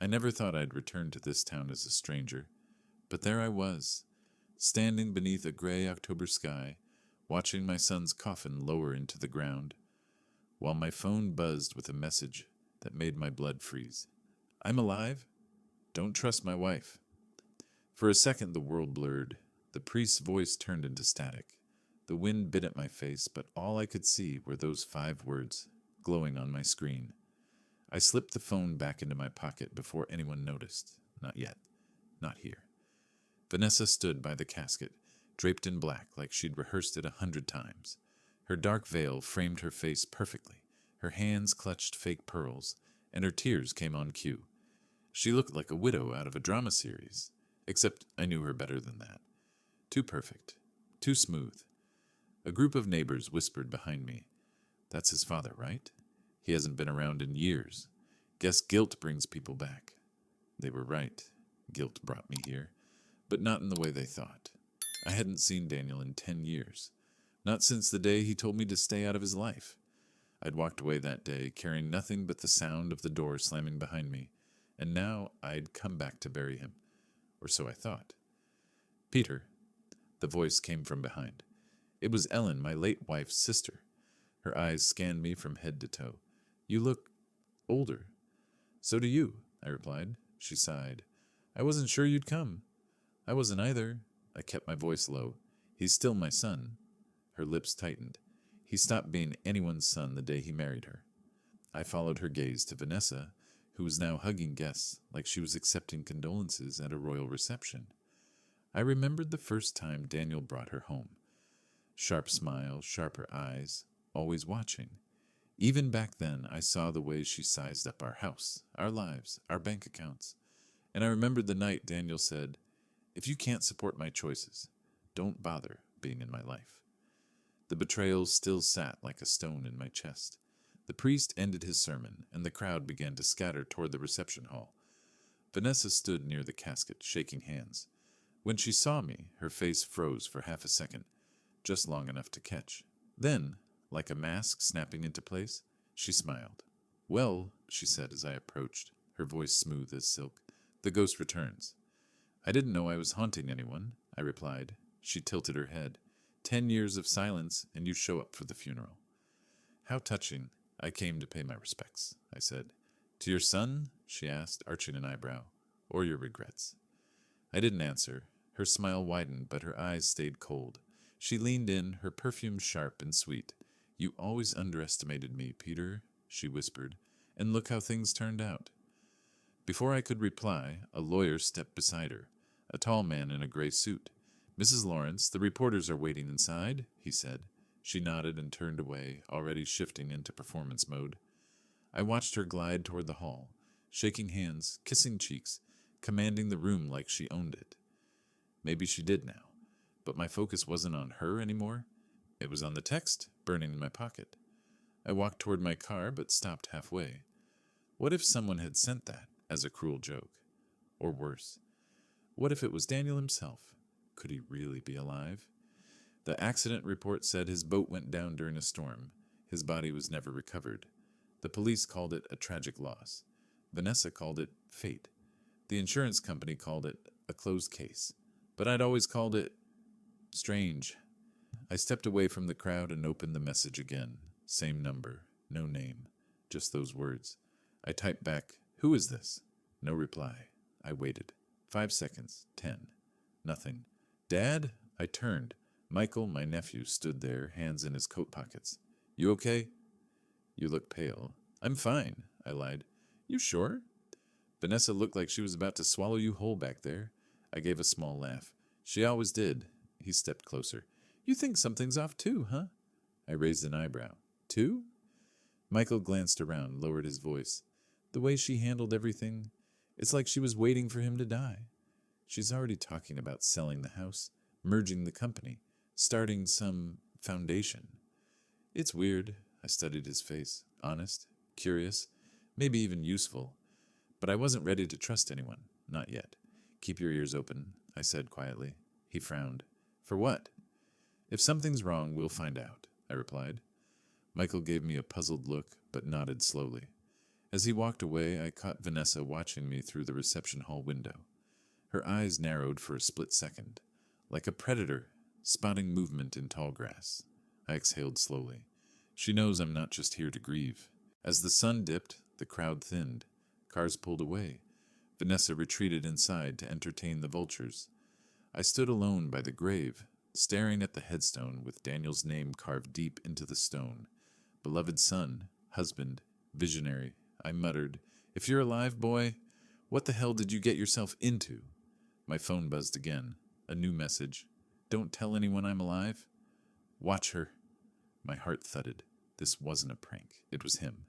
I never thought I'd return to this town as a stranger, but there I was, standing beneath a gray October sky, watching my son's coffin lower into the ground, while my phone buzzed with a message that made my blood freeze. I'm alive? Don't trust my wife. For a second, the world blurred. The priest's voice turned into static. The wind bit at my face, but all I could see were those 5 words, glowing on my screen. I slipped the phone back into my pocket before anyone noticed. Not yet. Not here. Vanessa stood by the casket, draped in black like she'd rehearsed it 100 times. Her dark veil framed her face perfectly. Her hands clutched fake pearls, and her tears came on cue. She looked like a widow out of a drama series, except I knew her better than that. Too perfect. Too smooth. A group of neighbors whispered behind me, "That's his father, right? He hasn't been around in years. Guess guilt brings people back." They were right. Guilt brought me here, but not in the way they thought. I hadn't seen Daniel in 10 years. Not since the day he told me to stay out of his life. I'd walked away that day, carrying nothing but the sound of the door slamming behind me, and now I'd come back to bury him. Or so I thought. "Peter," the voice came from behind. It was Ellen, my late wife's sister. Her eyes scanned me from head to toe. "You look older." "So do you," I replied. She sighed. "I wasn't sure you'd come." "I wasn't either." I kept my voice low. "He's still my son." Her lips tightened. "He stopped being anyone's son the day he married her." I followed her gaze to Vanessa, who was now hugging guests like she was accepting condolences at a royal reception. I remembered the first time Daniel brought her home. Sharp smile, sharper eyes, always watching. Even back then, I saw the way she sized up our house, our lives, our bank accounts. And I remembered the night Daniel said, "If you can't support my choices, don't bother being in my life." The betrayal still sat like a stone in my chest. The priest ended his sermon, and the crowd began to scatter toward the reception hall. Vanessa stood near the casket, shaking hands. When she saw me, her face froze for half a second, just long enough to catch. Then, like a mask snapping into place, she smiled. "Well," she said as I approached, her voice smooth as silk, "the ghost returns." "I didn't know I was haunting anyone," I replied. She tilted her head. 10 years of silence, and you show up for the funeral." "How touching. I came to pay my respects," I said. "To your son?" she asked, arching an eyebrow. "Or your regrets?" I didn't answer. Her smile widened, but her eyes stayed cold. She leaned in, her perfume sharp and sweet. "You always underestimated me, Peter," she whispered, "and look how things turned out." Before I could reply, a lawyer stepped beside her, a tall man in a gray suit. "Mrs. Lawrence, the reporters are waiting inside," he said. She nodded and turned away, already shifting into performance mode. I watched her glide toward the hall, shaking hands, kissing cheeks, commanding the room like she owned it. Maybe she did now, but my focus wasn't on her anymore. It was on the text burning in my pocket. I walked toward my car, but stopped halfway. What if someone had sent that as a cruel joke? Or worse, what if it was Daniel himself? Could he really be alive? The accident report said his boat went down during a storm. His body was never recovered. The police called it a tragic loss. Vanessa called it fate. The insurance company called it a closed case. But I'd always called it strange. I stepped away from the crowd and opened the message again. Same number, no name, just those words. I typed back, "Who is this?" No reply. I waited. 5 seconds, 10. Nothing. "Dad?" I turned. Michael, my nephew, stood there, hands in his coat pockets. "You okay?" "You look pale." "I'm fine," I lied. "You sure?" "Vanessa looked like she was about to swallow you whole back there." I gave a small laugh. "She always did." He stepped closer. "You think something's off too, huh?" I raised an eyebrow. "Too?" Michael glanced around, lowered his voice. "The way she handled everything, it's like she was waiting for him to die. She's already talking about selling the house, merging the company, starting some foundation." "It's weird." I studied his face. Honest, curious, maybe even useful. But I wasn't ready to trust anyone. Not yet. "Keep your ears open," I said quietly. He frowned. "For what?" "If something's wrong, we'll find out," I replied. Michael gave me a puzzled look, but nodded slowly. As he walked away, I caught Vanessa watching me through the reception hall window. Her eyes narrowed for a split second, like a predator spotting movement in tall grass. I exhaled slowly. She knows I'm not just here to grieve. As the sun dipped, the crowd thinned. Cars pulled away. Vanessa retreated inside to entertain the vultures. I stood alone by the grave, staring at the headstone with Daniel's name carved deep into the stone. Beloved son, husband, visionary. I muttered, "If you're alive, boy, what the hell did you get yourself into?" My phone buzzed again. A new message. "Don't tell anyone I'm alive." "Watch her." My heart thudded. This wasn't a prank. It was him.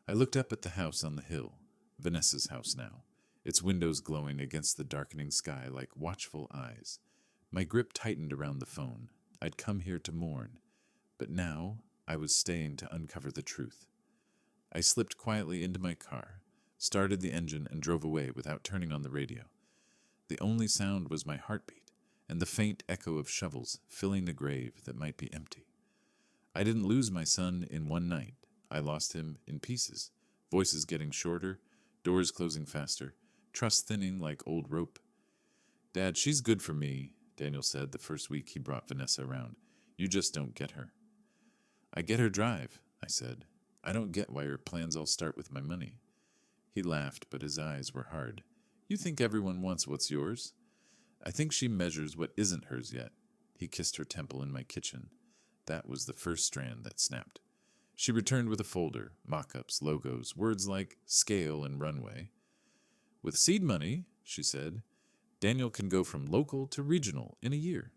I looked up at the house on the hill. Vanessa's house now. Its windows glowing against the darkening sky like watchful eyes. My grip tightened around the phone. I'd come here to mourn. But now I was staying to uncover the truth. I slipped quietly into my car, started the engine, and drove away without turning on the radio. The only sound was my heartbeat and the faint echo of shovels filling the grave that might be empty. I didn't lose my son in one night. I lost him in pieces, voices getting shorter, doors closing faster, trust thinning like old rope. "Dad, she's good for me," Daniel said the first week he brought Vanessa around. "You just don't get her." "I get her drive," I said. "I don't get why her plans all start with my money." He laughed, but his eyes were hard. "You think everyone wants what's yours?" "I think she measures what isn't hers yet." He kissed her temple in my kitchen. That was the first strand that snapped. She returned with a folder, mock-ups, logos, words like scale and runway. "With seed money," she said, "Daniel can go from local to regional in a year."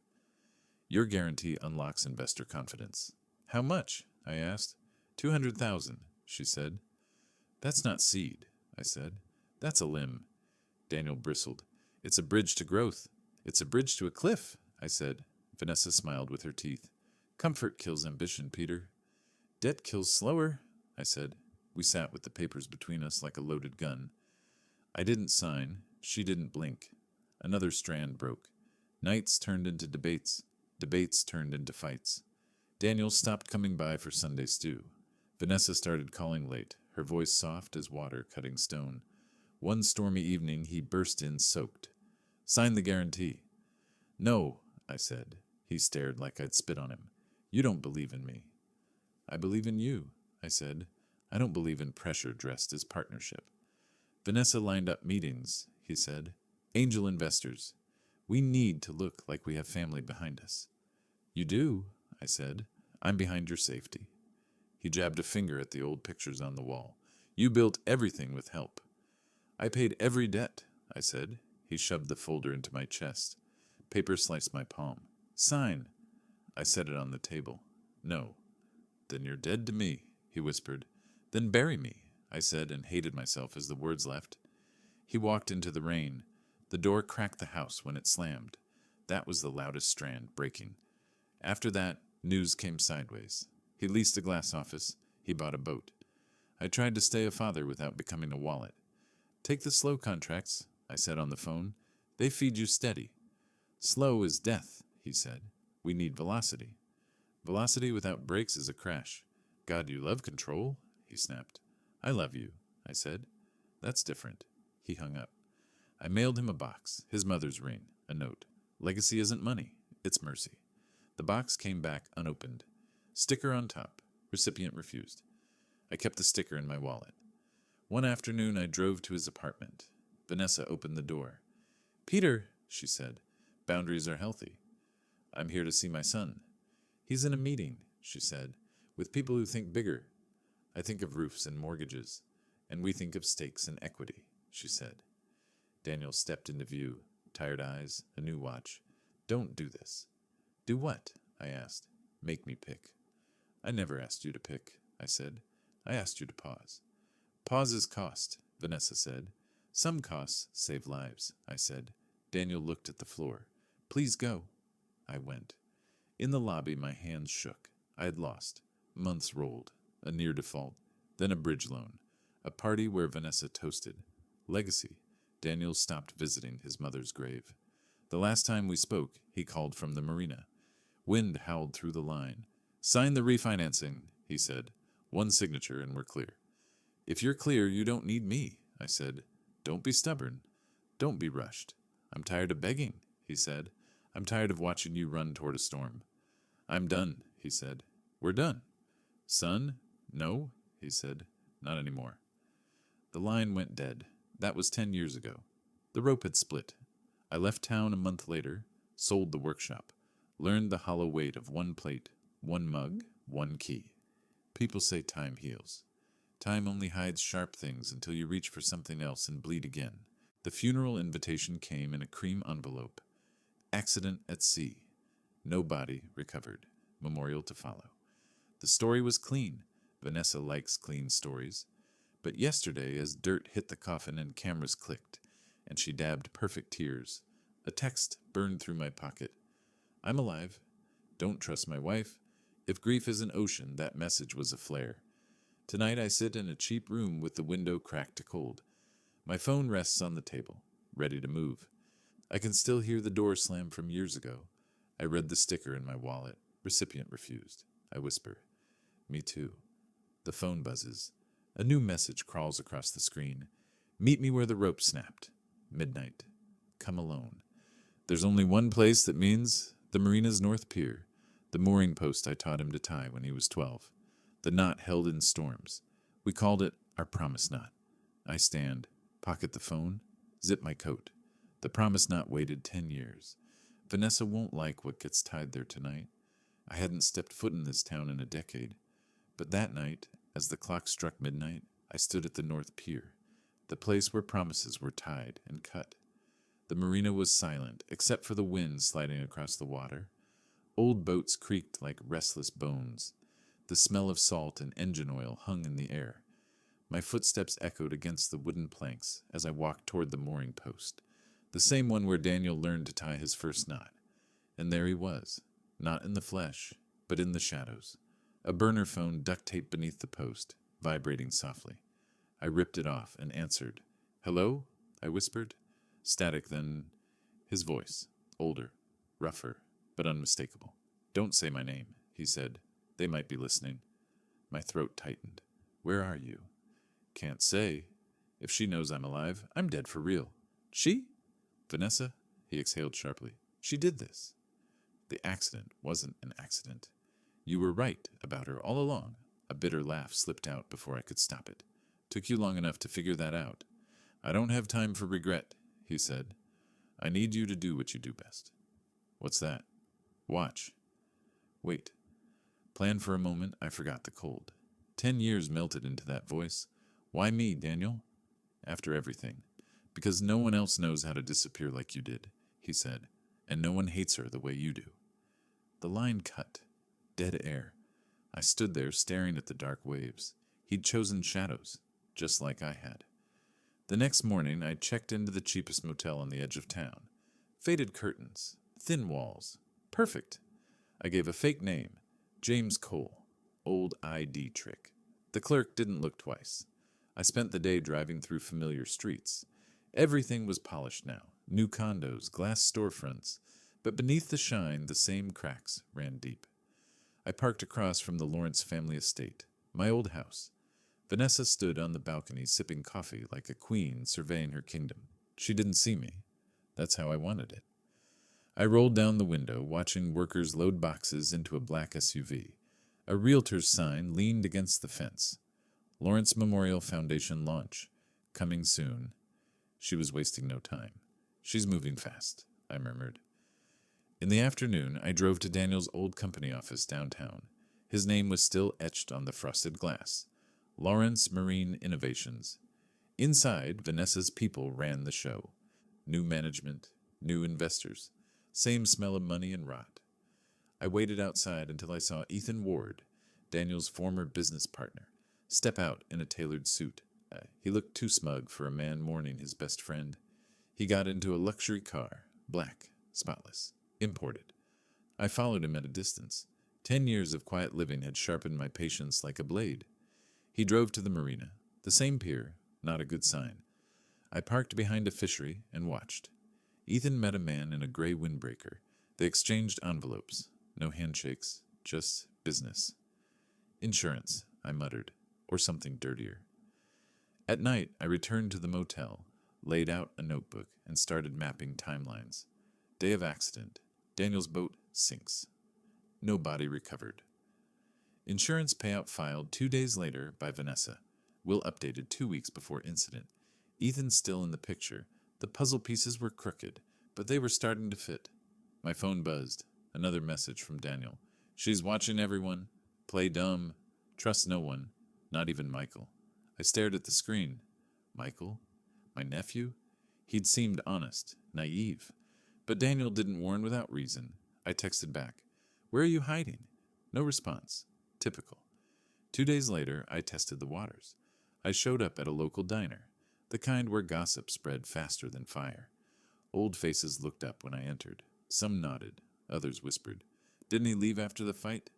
"Your guarantee unlocks investor confidence." "How much?" I asked. 200,000, she said. "That's not seed," I said. "That's a limb." Daniel bristled. "It's a bridge to growth." "It's a bridge to a cliff," I said. Vanessa smiled with her teeth. "Comfort kills ambition, Peter." "Debt kills slower," I said. We sat with the papers between us like a loaded gun. I didn't sign. She didn't blink. Another strand broke. Nights turned into debates. Debates turned into fights. Daniel stopped coming by for Sunday stew. Vanessa started calling late, her voice soft as water cutting stone. One stormy evening he burst in soaked. "Sign the guarantee." "No," I said. He stared like I'd spit on him. "You don't believe in me." "I believe in you," I said. "I don't believe in pressure dressed as partnership." "Vanessa lined up meetings," he said. "Angel investors. We need to look like we have family behind us." "You do," I said. "I'm behind your safety." He jabbed a finger at the old pictures on the wall. "You built everything with help." "I paid every debt," I said. He shoved the folder into my chest. Paper sliced my palm. "Sign." I set it on the table. "No." "Then you're dead to me," he whispered. "Then bury me," I said, and hated myself as the words left. He walked into the rain. The door cracked the house when it slammed. That was the loudest strand breaking. After that, news came sideways. He leased a glass office. He bought a boat. I tried to stay a father without becoming a wallet. "Take the slow contracts," I said on the phone. "They feed you steady." "Slow is death," he said. "We need velocity." "Velocity without brakes is a crash." "God, you love control," he snapped. "I love you," I said. "That's different." He hung up. I mailed him a box, his mother's ring, a note. "Legacy isn't money, it's mercy." The box came back unopened. Sticker on top. Recipient refused. I kept the sticker in my wallet. One afternoon I drove to his apartment. Vanessa opened the door. "Peter," she said, "boundaries are healthy." "I'm here to see my son." "He's in a meeting," she said, "with people who think bigger." "I think of roofs and mortgages, and we think of stakes and equity," she said. Daniel stepped into view, tired eyes, a new watch. "Don't do this." "Do what?" I asked. "Make me pick." "I never asked you to pick," I said. "I asked you to pause." "Pauses cost," Vanessa said. "Some costs save lives," I said. Daniel looked at the floor. "Please go." I went. In the lobby, my hands shook. I had lost. Months rolled. A near default. Then a bridge loan. A party where Vanessa toasted. Legacy. Daniel stopped visiting his mother's grave. The last time we spoke, he called from the marina. Wind howled through the line. "Sign the refinancing," he said. "One signature and we're clear." If you're clear, you don't need me, I said. Don't be stubborn. Don't be rushed. I'm tired of begging, he said. I'm tired of watching you run toward a storm. I'm done, he said. We're done. Son? No, he said. Not anymore. The line went dead. That was 10 years ago. The rope had split. I left town a month later, sold the workshop, learned the hollow weight of one plate, one mug, one key. People say time heals. Time only hides sharp things until you reach for something else and bleed again. The funeral invitation came in a cream envelope. Accident at sea. No body recovered. Memorial to follow. The story was clean. Vanessa likes clean stories. But yesterday, as dirt hit the coffin and cameras clicked, and she dabbed perfect tears, a text burned through my pocket. I'm alive. Don't trust my wife. If grief is an ocean, that message was a flare. Tonight I sit in a cheap room with the window cracked to cold. My phone rests on the table, ready to move. I can still hear the door slam from years ago. I read the sticker in my wallet. Recipient refused. I whisper, me too. The phone buzzes. A new message crawls across the screen. Meet me where the rope snapped. Midnight. Come alone. There's only one place that means the marina's North Pier, the mooring post I taught him to tie when he was 12. The knot held in storms. We called it our promise knot. I stand, pocket the phone, zip my coat. The promise knot waited 10 years. Vanessa won't like what gets tied there tonight. I hadn't stepped foot in this town in a decade. But that night, as the clock struck midnight, I stood at the North Pier, the place where promises were tied and cut. The marina was silent, except for the wind sliding across the water. Old boats creaked like restless bones. The smell of salt and engine oil hung in the air. My footsteps echoed against the wooden planks as I walked toward the mooring post, the same one where Daniel learned to tie his first knot. And there he was, not in the flesh, but in the shadows. A burner phone duct-taped beneath the post, vibrating softly. I ripped it off and answered. Hello? I whispered. Static, then his voice, older, rougher, but unmistakable. Don't say my name, he said. They might be listening. My throat tightened. Where are you? Can't say. If she knows I'm alive, I'm dead for real. She? Vanessa? He exhaled sharply. She did this. The accident wasn't an accident. You were right about her all along. A bitter laugh slipped out before I could stop it. Took you long enough to figure that out. I don't have time for regret, he said. I need you to do what you do best. What's that? Watch. Wait. Planned for a moment, I forgot the cold. 10 years melted into that voice. Why me, Daniel? After everything. Because no one else knows how to disappear like you did, he said, and no one hates her the way you do. The line cut. Dead air. I stood there staring at the dark waves. He'd chosen shadows, just like I had. The next morning, I checked into the cheapest motel on the edge of town. Faded curtains, thin walls. Perfect. I gave a fake name, James Cole. Old ID trick. The clerk didn't look twice. I spent the day driving through familiar streets. Everything was polished now. New condos, glass storefronts. But beneath the shine, the same cracks ran deep. I parked across from the Lawrence family estate, my old house. Vanessa stood on the balcony sipping coffee like a queen surveying her kingdom. She didn't see me. That's how I wanted it. I rolled down the window, watching workers load boxes into a black SUV. A realtor's sign leaned against the fence. Lawrence Memorial Foundation launch. Coming soon. She was wasting no time. She's moving fast, I murmured. In the afternoon, I drove to Daniel's old company office downtown. His name was still etched on the frosted glass. Lawrence Marine Innovations. Inside, Vanessa's people ran the show. New management, new investors. Same smell of money and rot. I waited outside until I saw Ethan Ward, Daniel's former business partner, step out in a tailored suit. He looked too smug for a man mourning his best friend. He got into a luxury car, black, spotless, imported. I followed him at a distance. 10 years of quiet living had sharpened my patience like a blade. He drove to the marina, the same pier, not a good sign. I parked behind a fishery and watched. Ethan met a man in a gray windbreaker. They exchanged envelopes. No handshakes, just business. Insurance, I muttered, or something dirtier. At night, I returned to the motel, laid out a notebook, and started mapping timelines. Day of accident. Daniel's boat sinks. No body recovered. Insurance payout filed 2 days later by Vanessa. Will updated 2 weeks before incident. Ethan's still in the picture. The puzzle pieces were crooked, but they were starting to fit. My phone buzzed. Another message from Daniel. She's watching everyone. Play dumb. Trust no one. Not even Michael. I stared at the screen. Michael? My nephew? He'd seemed honest, naive. But Daniel didn't warn without reason. I texted back. Where are you hiding? No response. Typical. 2 days later, I tested the waters. I showed up at a local diner, the kind where gossip spread faster than fire. Old faces looked up when I entered. Some nodded. Others whispered. Didn't he leave after the fight?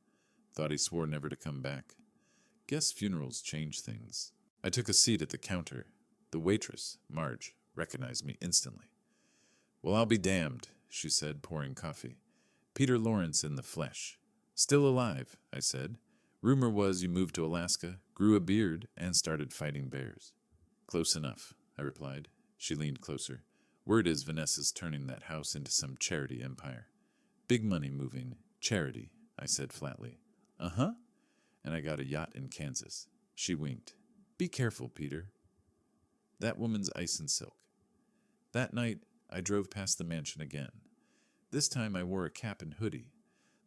Thought he swore never to come back. Guess funerals change things. I took a seat at the counter. The waitress, Marge, recognized me instantly. Well, I'll be damned, she said, pouring coffee. Peter Lawrence in the flesh. Still alive, I said. Rumor was you moved to Alaska, grew a beard, and started fighting bears. Close enough, I replied. She leaned closer. Word is Vanessa's turning that house into some charity empire. Big money moving. Charity, I said flatly. Uh-huh. And I got a yacht in Kansas. She winked. Be careful, Peter. That woman's ice and silk. That night, I drove past the mansion again. This time I wore a cap and hoodie.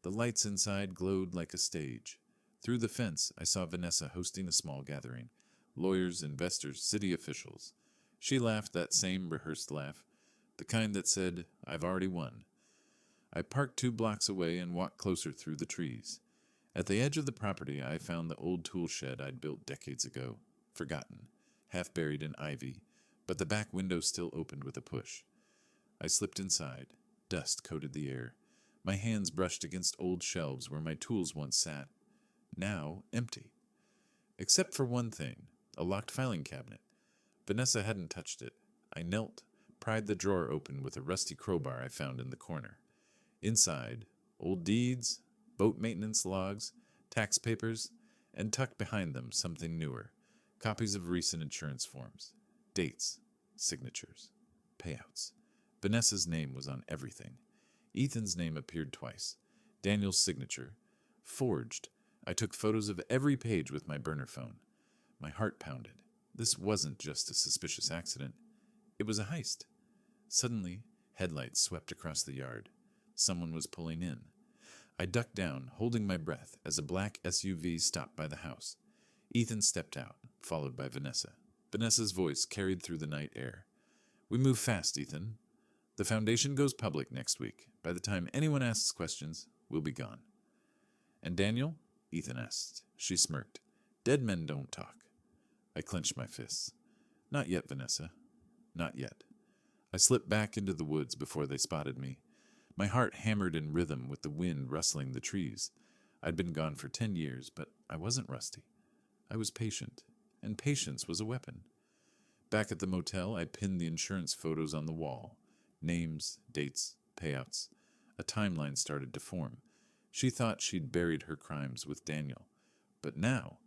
The lights inside glowed like a stage. Through the fence, I saw Vanessa hosting a small gathering. Lawyers, investors, city officials. She laughed that same rehearsed laugh, the kind that said, I've already won. I parked 2 blocks away and walked closer through the trees. At the edge of the property, I found the old tool shed I'd built decades ago, forgotten, half buried in ivy, but the back window still opened with a push. I slipped inside. Dust coated the air. My hands brushed against old shelves where my tools once sat. Now empty. Except for one thing, a locked filing cabinet. Vanessa hadn't touched it. I knelt, pried the drawer open with a rusty crowbar I found in the corner. Inside, old deeds, boat maintenance logs, tax papers, and tucked behind them something newer, copies of recent insurance forms, dates, signatures, payouts. Vanessa's name was on everything. Ethan's name appeared twice. Daniel's signature. Forged. I took photos of every page with my burner phone. My heart pounded. This wasn't just a suspicious accident. It was a heist. Suddenly, headlights swept across the yard. Someone was pulling in. I ducked down, holding my breath, as a black SUV stopped by the house. Ethan stepped out, followed by Vanessa. Vanessa's voice carried through the night air. We move fast, Ethan. The foundation goes public next week. By the time anyone asks questions, we'll be gone. And Daniel? Ethan asked. She smirked. Dead men don't talk. I clenched my fists. Not yet, Vanessa. Not yet. I slipped back into the woods before they spotted me. My heart hammered in rhythm with the wind rustling the trees. I'd been gone for 10 years, but I wasn't rusty. I was patient, and patience was a weapon. Back at the motel, I pinned the insurance photos on the wall. Names, dates, payouts. A timeline started to form. She thought she'd buried her crimes with Daniel. But now,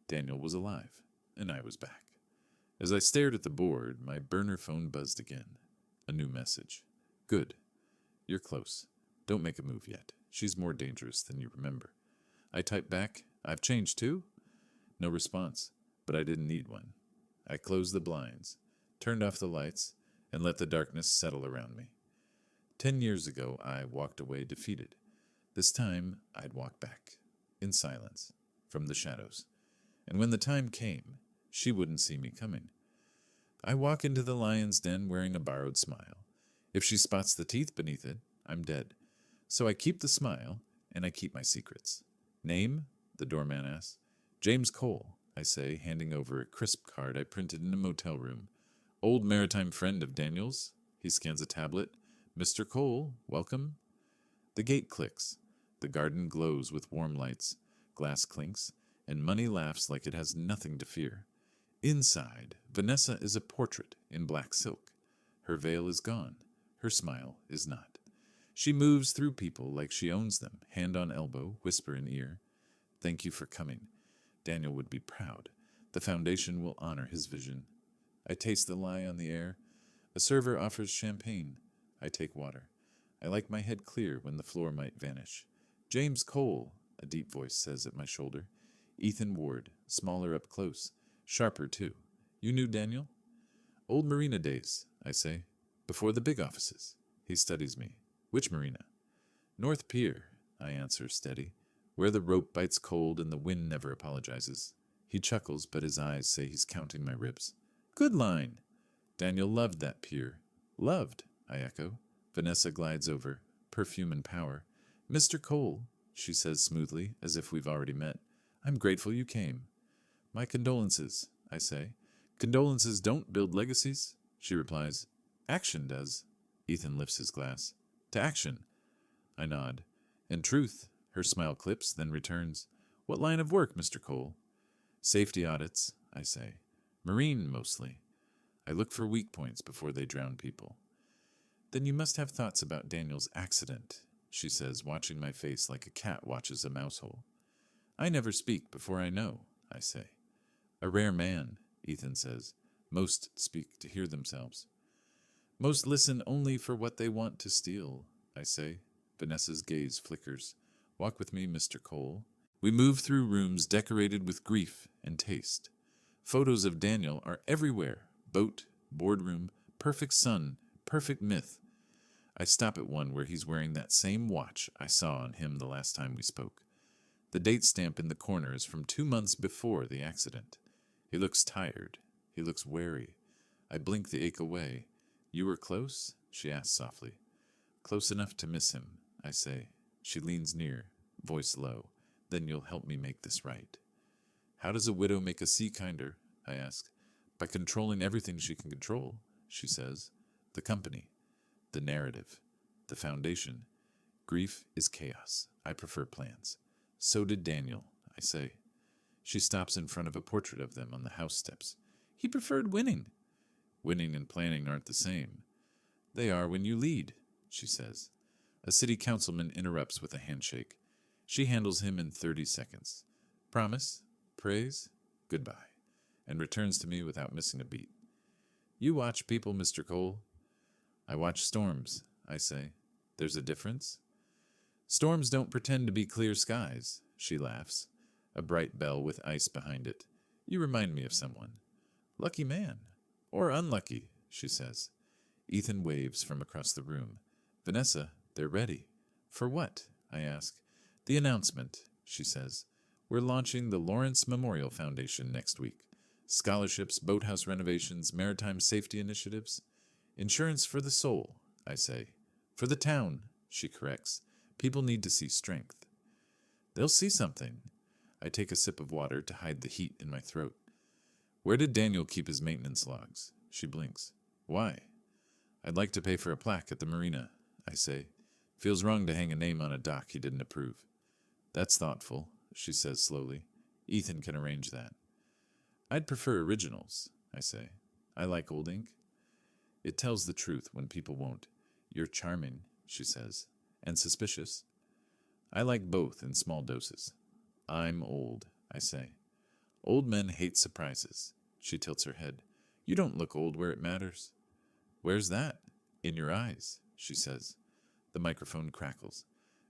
Daniel was alive, and I was back. As I stared at the board, my burner phone buzzed again. A new message. Good. You're close. Don't make a move yet. She's more dangerous than you remember. I typed back, I've changed too? No response, but I didn't need one. I closed the blinds, turned off the lights, and let the darkness settle around me. 10 years ago, I walked away defeated. This time, I'd walk back, in silence, from the shadows. And when the time came, she wouldn't see me coming. I walk into the lion's den wearing a borrowed smile. If she spots the teeth beneath it, I'm dead. So I keep the smile, and I keep my secrets. Name? The doorman asks. James Cole, I say, handing over a crisp card I printed in a motel room. Old maritime friend of Daniel's. He scans a tablet. Mr. Cole, welcome. The gate clicks. The garden glows with warm lights. Glass clinks, and money laughs like it has nothing to fear. Inside, Vanessa is a portrait in black silk. Her veil is gone. Her smile is not. She moves through people like she owns them, hand on elbow, whisper in ear. Thank you for coming. Daniel would be proud. The Foundation will honor his vision. I taste the lie on the air. A server offers champagne. I take water. I like my head clear when the floor might vanish. James Cole, a deep voice says at my shoulder. Ethan Ward, smaller up close. Sharper, too. You knew Daniel? Old Marina days, I say. Before the big offices. He studies me. Which marina? North Pier, I answer, steady. Where the rope bites cold and the wind never apologizes. He chuckles, but his eyes say he's counting my ribs. Good line. Daniel loved that pier. Loved, I echo. Vanessa glides over, perfume and power. Mr. Cole, she says smoothly, as if we've already met. I'm grateful you came. My condolences, I say. Condolences don't build legacies, she replies. Action does. Ethan lifts his glass. To action. I nod. And truth, her smile clips, then returns. What line of work, Mr. Cole? Safety audits, I say. Marine, mostly. I look for weak points before they drown people. Then you must have thoughts about Daniel's accident, she says, watching my face like a cat watches a mouse hole. I never speak before I know, I say. A rare man, Ethan says. Most speak to hear themselves. Most listen only for what they want to steal, I say. Vanessa's gaze flickers. Walk with me, Mr. Cole. We move through rooms decorated with grief and taste. Photos of Daniel are everywhere. Boat, boardroom, perfect sun, perfect myth. I stop at one where he's wearing that same watch I saw on him the last time we spoke. The date stamp in the corner is from 2 months before the accident. He looks tired. He looks wary. I blink the ache away. You were close? She asks softly. Close enough to miss him, I say. She leans near, voice low. Then you'll help me make this right. How does a widow make a sea kinder? I ask. By controlling everything she can control, she says. The company, the narrative, the foundation. Grief is chaos. I prefer plans. So did Daniel, I say. She stops in front of a portrait of them on the house steps. He preferred winning. Winning and planning aren't the same. They are when you lead, she says. A city councilman interrupts with a handshake. She handles him in 30 seconds. Promise, praise, goodbye, and returns to me without missing a beat. You watch people, Mr. Cole. I watch storms, I say. There's a difference? Storms don't pretend to be clear skies, she laughs. A bright bell with ice behind it. You remind me of someone. Lucky man. Or unlucky, she says. Ethan waves from across the room. Vanessa, they're ready. For what? I ask. The announcement, she says. We're launching the Lawrence Memorial Foundation next week. Scholarships, boathouse renovations, maritime safety initiatives. Insurance for the soul, I say. For the town, she corrects. People need to see strength. They'll see something. I take a sip of water to hide the heat in my throat. Where did Daniel keep his maintenance logs? She blinks. Why? I'd like to pay for a plaque at the marina, I say. Feels wrong to hang a name on a dock he didn't approve. That's thoughtful, she says slowly. Ethan can arrange that. I'd prefer originals, I say. I like old ink. It tells the truth when people won't. You're charming, she says, and suspicious. I like both in small doses. I'm old, I say. Old men hate surprises. She tilts her head. You don't look old where it matters. Where's that? In your eyes, she says. The microphone crackles.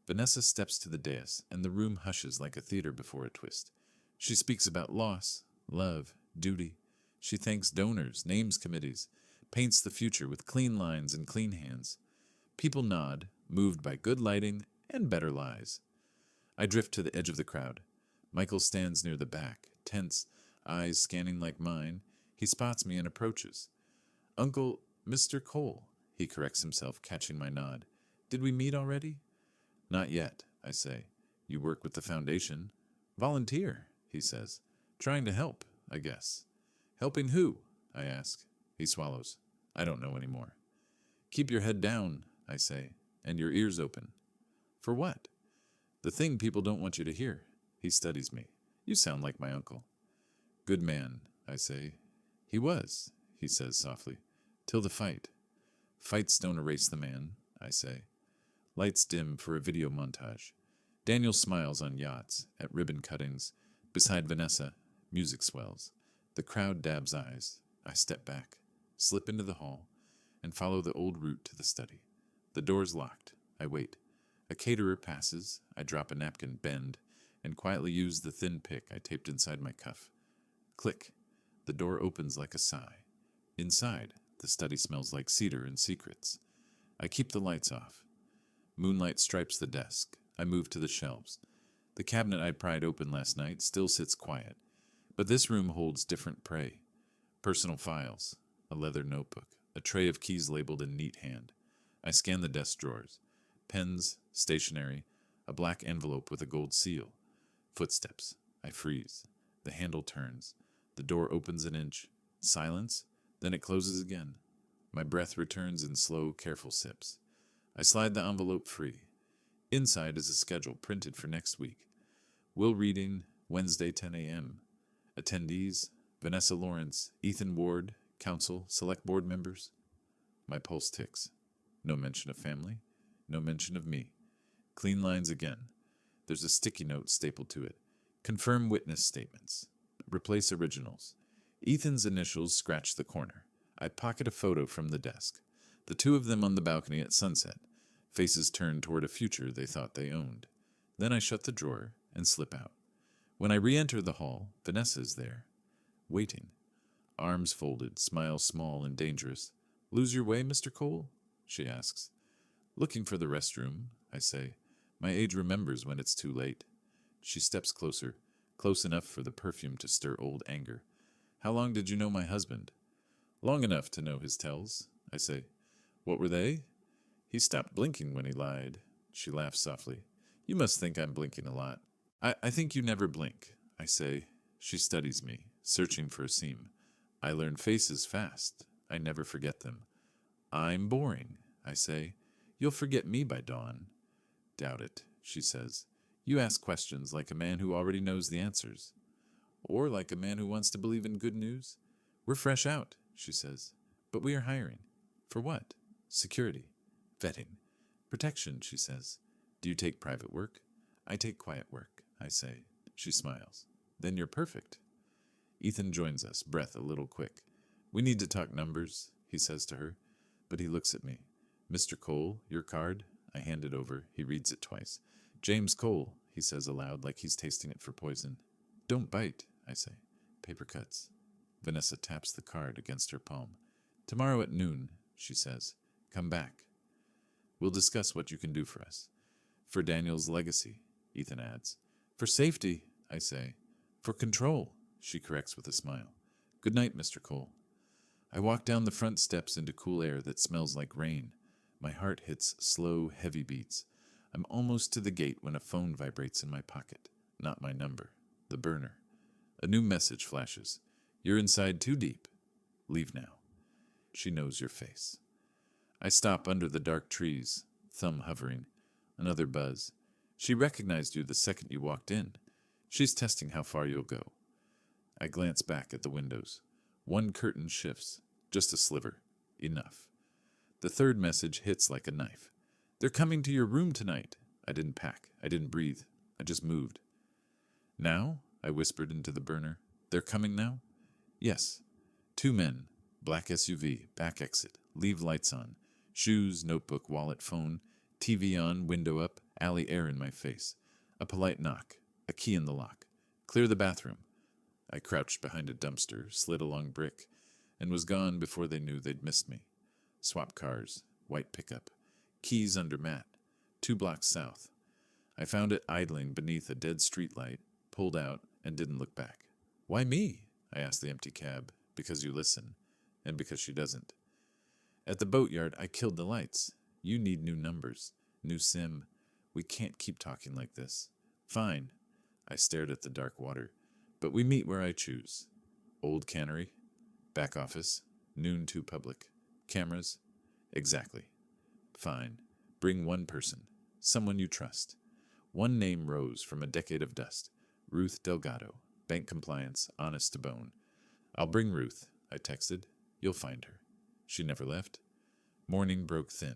Vanessa steps to the dais, and the room hushes like a theater before a twist. She speaks about loss, love, duty. She thanks donors, names committees, paints the future with clean lines and clean hands. People nod, moved by good lighting and better lies. I drift to the edge of the crowd. Michael stands near the back, tense, eyes scanning like mine. He spots me and approaches. Uncle, Mr. Cole, he corrects himself, catching my nod. Did we meet already? Not yet, I say. You work with the foundation. Volunteer, he says. Trying to help, I guess. Helping who? I ask. He swallows. I don't know anymore. Keep your head down, I say, and your ears open. For what? The thing people don't want you to hear. He studies me. You sound like my uncle. Good man, I say. He was, he says softly. Till the fight. Fights don't erase the man, I say. Lights dim for a video montage. Daniel smiles on yachts, at ribbon cuttings. Beside Vanessa, music swells. The crowd dabs eyes. I step back, slip into the hall, and follow the old route to the study. The door's locked. I wait. A caterer passes. I drop a napkin, bend, and quietly use the thin pick I taped inside my cuff. Click. The door opens like a sigh. Inside, the study smells like cedar and secrets. I keep the lights off. Moonlight stripes the desk. I move to the shelves. The cabinet I pried open last night still sits quiet, but this room holds different prey. Personal files, a leather notebook, a tray of keys labeled in neat hand. I scan the desk drawers. Pens, stationery, a black envelope with a gold seal. Footsteps. I freeze. The handle turns. The door opens an inch. Silence. Then it closes again. My breath returns in slow, careful sips. I slide the envelope free. Inside is a schedule printed for next week. Will reading, Wednesday 10 a.m. Attendees, Vanessa Lawrence, Ethan Ward, council, select board members. My pulse ticks. No mention of family. No mention of me. Clean lines again. There's a sticky note stapled to it. Confirm witness statements. Replace originals. Ethan's initials scratch the corner. I pocket a photo from the desk. The two of them on the balcony at sunset. Faces turned toward a future they thought they owned. Then I shut the drawer and slip out. When I re-enter the hall, Vanessa is there, waiting. Arms folded, smile small and dangerous. Lose your way, Mr. Cole? She asks. Looking for the restroom, I say. My age remembers when it's too late. She steps closer, close enough for the perfume to stir old anger. How long did you know my husband? Long enough to know his tells, I say. What were they? He stopped blinking when he lied. She laughs softly. You must think I'm blinking a lot. I think you never blink, I say. She studies me, searching for a seam. I learn faces fast. I never forget them. I'm boring, I say. You'll forget me by dawn. Doubt it, she says. You ask questions like a man who already knows the answers. Or like a man who wants to believe in good news. We're fresh out, she says. But we are hiring. For what? Security. Vetting. Protection, she says. Do you take private work? I take quiet work, I say. She smiles. Then you're perfect. Ethan joins us, breath a little quick. We need to talk numbers, he says to her. But he looks at me. Mr. Cole, your card? I hand it over. He reads it twice. James Cole, he says aloud like he's tasting it for poison. Don't bite, I say. Paper cuts. Vanessa taps the card against her palm. Tomorrow at noon, she says. Come back. We'll discuss what you can do for us. For Daniel's legacy, Ethan adds. For safety, I say. For control, she corrects with a smile. Good night, Mr. Cole. I walk down the front steps into cool air that smells like rain. My heart hits slow, heavy beats. I'm almost to the gate when a phone vibrates in my pocket. Not my number. The burner. A new message flashes. You're inside too deep. Leave now. She knows your face. I stop under the dark trees, thumb hovering. Another buzz. She recognized you the second you walked in. She's testing how far you'll go. I glance back at the windows. One curtain shifts. Just a sliver. Enough. The third message hits like a knife. They're coming to your room tonight. I didn't pack. I didn't breathe. I just moved. Now? I whispered into the burner. They're coming now? Yes. 2 men. Black SUV. Back exit. Leave lights on. Shoes, notebook, wallet, phone. TV on, window up, alley air in my face. A polite knock. A key in the lock. Clear the bathroom. I crouched behind a dumpster, slid along brick, and was gone before they knew they'd missed me. Swap cars. White pickup. Keys under mat. 2 blocks south. I found it idling beneath a dead streetlight, pulled out, and didn't look back. Why me? I asked the empty cab. Because you listen. And because she doesn't. At the boatyard, I killed the lights. You need new numbers. New SIM. We can't keep talking like this. Fine. I stared at the dark water. But we meet where I choose. Old cannery. Back office. Noon to public. Cameras. Exactly. Fine. Bring one person. Someone you trust. One name rose from a decade of dust. Ruth Delgado. Bank compliance. Honest to bone. I'll bring Ruth, I texted. You'll find her. She never left. Morning broke thin.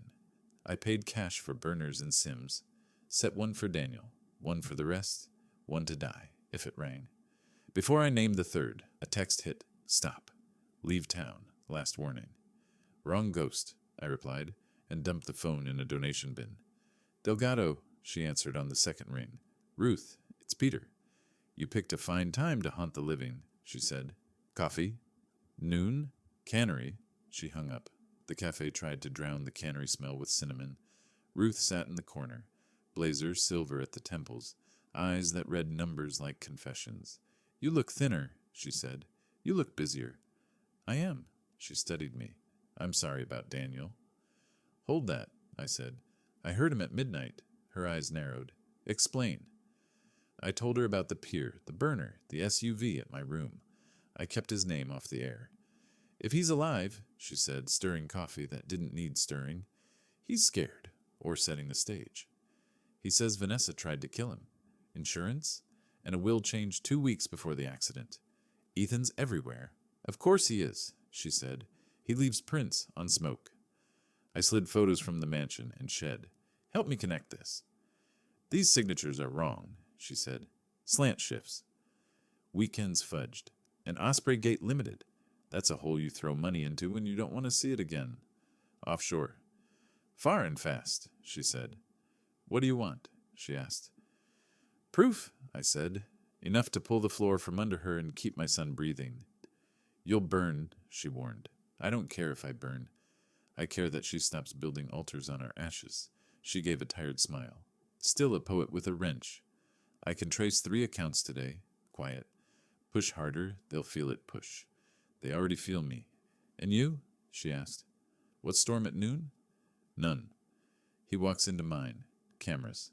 I paid cash for burners and SIMs. Set one for Daniel. One for the rest. One to die, if it rang. Before I named the third, a text hit. Stop. Leave town. Last warning. Wrong ghost, I replied, and dumped the phone in a donation bin. Delgado, she answered on the second ring. Ruth, it's Peter. You picked a fine time to haunt the living, she said. Coffee? Noon? Cannery? She hung up. The cafe tried to drown the cannery smell with cinnamon. Ruth sat in the corner, blazer silver at the temples, eyes that read numbers like confessions. You look thinner, she said. You look busier. I am. She studied me. I'm sorry about Daniel. Hold that, I said. I heard him at midnight. Her eyes narrowed. Explain. I told her about the pier, the burner, the SUV at my room. I kept his name off the air. If he's alive, she said, stirring coffee that didn't need stirring, he's scared, or setting the stage. He says Vanessa tried to kill him. Insurance? And a will change 2 weeks before the accident. Ethan's everywhere. Of course he is, she said. He leaves prints on smoke. I slid photos from the mansion and shed. Help me connect this. These signatures are wrong, she said. Slant shifts. Weekends fudged. And Osprey Gate Limited. That's a hole you throw money into when you don't want to see it again. Offshore. Far and fast, she said. What do you want? She asked. Proof, I said. Enough to pull the floor from under her and keep my son breathing. You'll burn, she warned. I don't care if I burn. I care that she stops building altars on our ashes. She gave a tired smile. Still a poet with a wrench. I can trace 3 accounts today. Quiet. Push harder, they'll feel it push. They already feel me. And you? She asked. What storm at noon? None. He walks into mine. Cameras.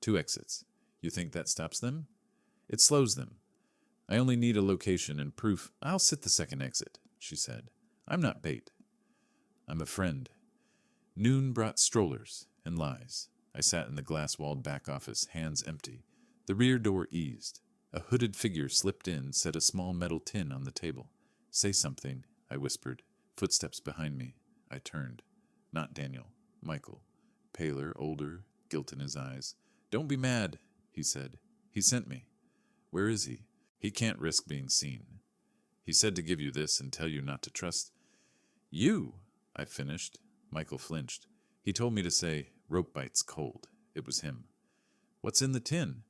2 exits. You think that stops them? It slows them. I only need a location and proof. I'll sit the second exit, she said. I'm not bait. I'm a friend. Noon brought strollers and lies. I sat in the glass-walled back office, hands empty. The rear door eased. A hooded figure slipped in, set a small metal tin on the table. Say something, I whispered. Footsteps behind me. I turned. Not Daniel. Michael. Paler, older, guilt in his eyes. Don't be mad, he said. He sent me. Where is he? He can't risk being seen. He said to give you this and tell you not to trust. You, I finished. Michael flinched. He told me to say, rope bites cold. It was him. What's in the tin?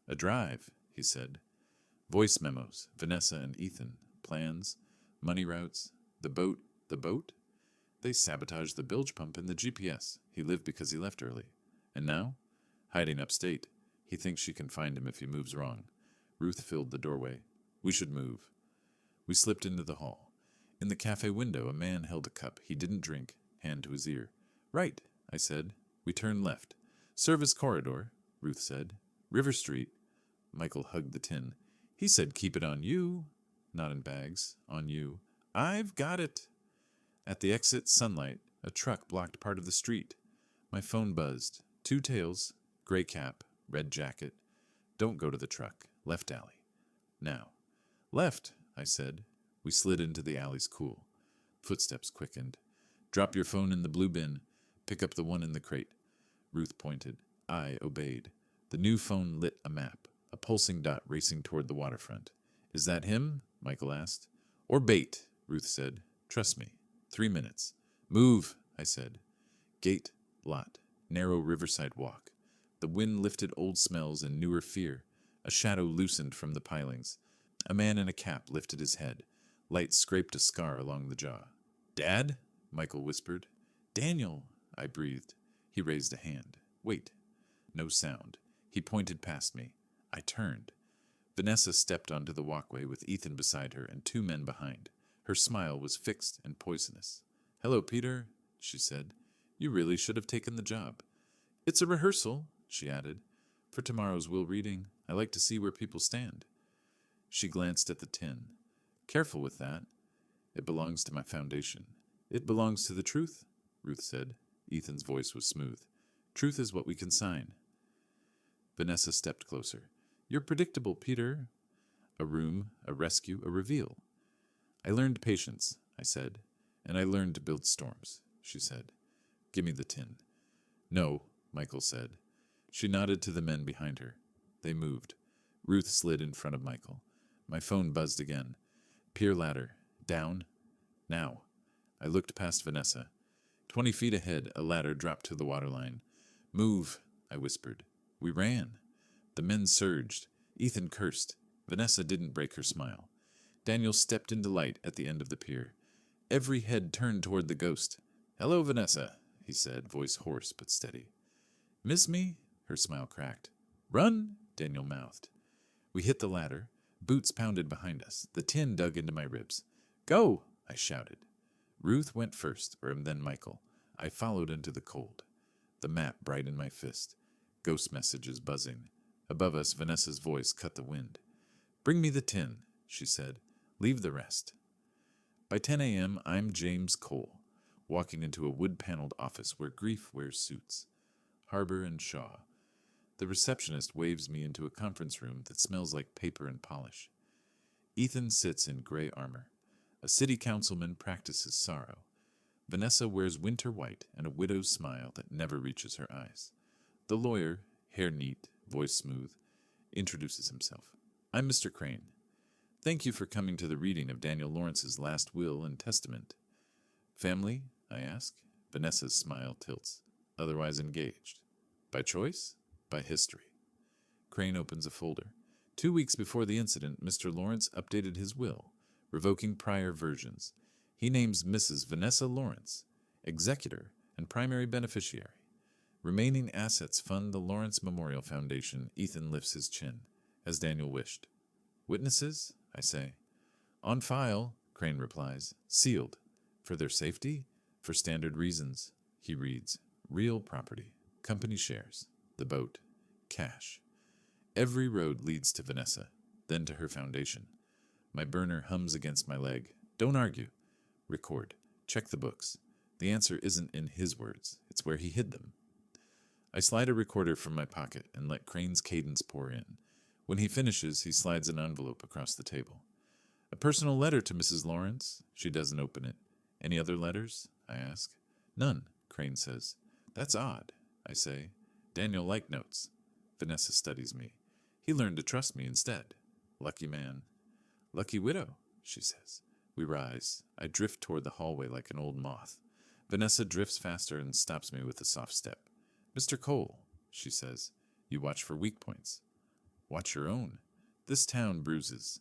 A drive, he said. Voice memos, Vanessa and Ethan. Plans, money routes. The boat. The boat? They sabotaged the bilge pump and the GPS. He lived because he left early. And now? Hiding upstate. He thinks she can find him if he moves wrong. Ruth filled the doorway. We should move. We slipped into the hall. In the cafe window, a man held a cup he didn't drink, hand to his ear. Right, I said. We turned left. Service corridor, Ruth said. River Street. Michael hugged the tin. He said keep it on you. Not in bags. On you. I've got it. At the exit, sunlight. A truck blocked part of the street. My phone buzzed. 2 tails. Gray cap. Red jacket. Don't go to the truck. Left alley. Now. Left, I said. We slid into the alley's cool. Footsteps quickened. Drop your phone in the blue bin. Pick up the one in the crate. Ruth pointed. I obeyed. The new phone lit a map, a pulsing dot racing toward the waterfront. Is that him? Michael asked. Or bait, Ruth said. Trust me. 3 minutes. Move, I said. Gate, lot, narrow riverside walk. The wind lifted old smells and newer fear. A shadow loosened from the pilings. A man in a cap lifted his head. Light scraped a scar along the jaw. Dad? Michael whispered. Daniel, I breathed. He raised a hand. Wait. No sound. He pointed past me. I turned. Vanessa stepped onto the walkway with Ethan beside her and 2 men behind. Her smile was fixed and poisonous. Hello, Peter, she said. You really should have taken the job. It's a rehearsal, she added. For tomorrow's will reading, I like to see where people stand. She glanced at the tin. Careful with that. It belongs to my foundation. It belongs to the truth, Ruth said. Ethan's voice was smooth. Truth is what we can sign. Vanessa stepped closer. You're predictable, Peter. A room, a rescue, a reveal. I learned patience, I said, and I learned to build storms, she said. Give me the tin. No, Michael said. She nodded to the men behind her. They moved. Ruth slid in front of Michael. My phone buzzed again. Pier ladder. Down. Now. I looked past Vanessa. 20 feet ahead, a ladder dropped to the waterline. Move, I whispered. We ran. The men surged. Ethan cursed. Vanessa didn't break her smile. Daniel stepped into light at the end of the pier. Every head turned toward the ghost. Hello, Vanessa, he said, voice hoarse but steady. Miss me? Her smile cracked. Run, Daniel mouthed. We hit the ladder. Boots pounded behind us. The tin dug into my ribs. Go, I shouted. Ruth went first, or then Michael. I followed into the cold. The map bright in my fist. Ghost messages buzzing. Above us, Vanessa's voice cut the wind. Bring me the tin, she said. Leave the rest. By 10 a.m., I'm James Cole, walking into a wood-paneled office where grief wears suits. Harbor and Shaw. The receptionist waves me into a conference room that smells like paper and polish. Ethan sits in gray armor. A city councilman practices sorrow. Vanessa wears winter white and a widow's smile that never reaches her eyes. The lawyer, hair neat, voice smooth, introduces himself. I'm Mr. Crane. Thank you for coming to the reading of Daniel Lawrence's last will and testament. Family? I ask. Vanessa's smile tilts. Otherwise engaged. By choice? By history. Crane opens a folder. 2 weeks before the incident, Mr. Lawrence updated his will, revoking prior versions. He names Mrs. Vanessa Lawrence, executor and primary beneficiary. Remaining assets fund the Lawrence Memorial Foundation. Ethan lifts his chin, as Daniel wished. Witnesses? I say. On file, Crane replies. Sealed. For their safety? For standard reasons. He reads. Real property. Company shares. The boat. Cash. Every road leads to Vanessa, then to her foundation. My burner hums against my leg. Don't argue. Record. Check the books. The answer isn't in his words. It's where he hid them. I slide a recorder from my pocket and let Crane's cadence pour in. When he finishes, he slides an envelope across the table. A personal letter to Mrs. Lawrence. She doesn't open it. Any other letters? I ask. None, Crane says. That's odd, I say. Daniel liked notes. Vanessa studies me. He learned to trust me instead. Lucky man. Lucky widow, she says. We rise. I drift toward the hallway like an old moth. Vanessa drifts faster and stops me with a soft step. Mr. Cole, she says, you watch for weak points. Watch your own. This town bruises.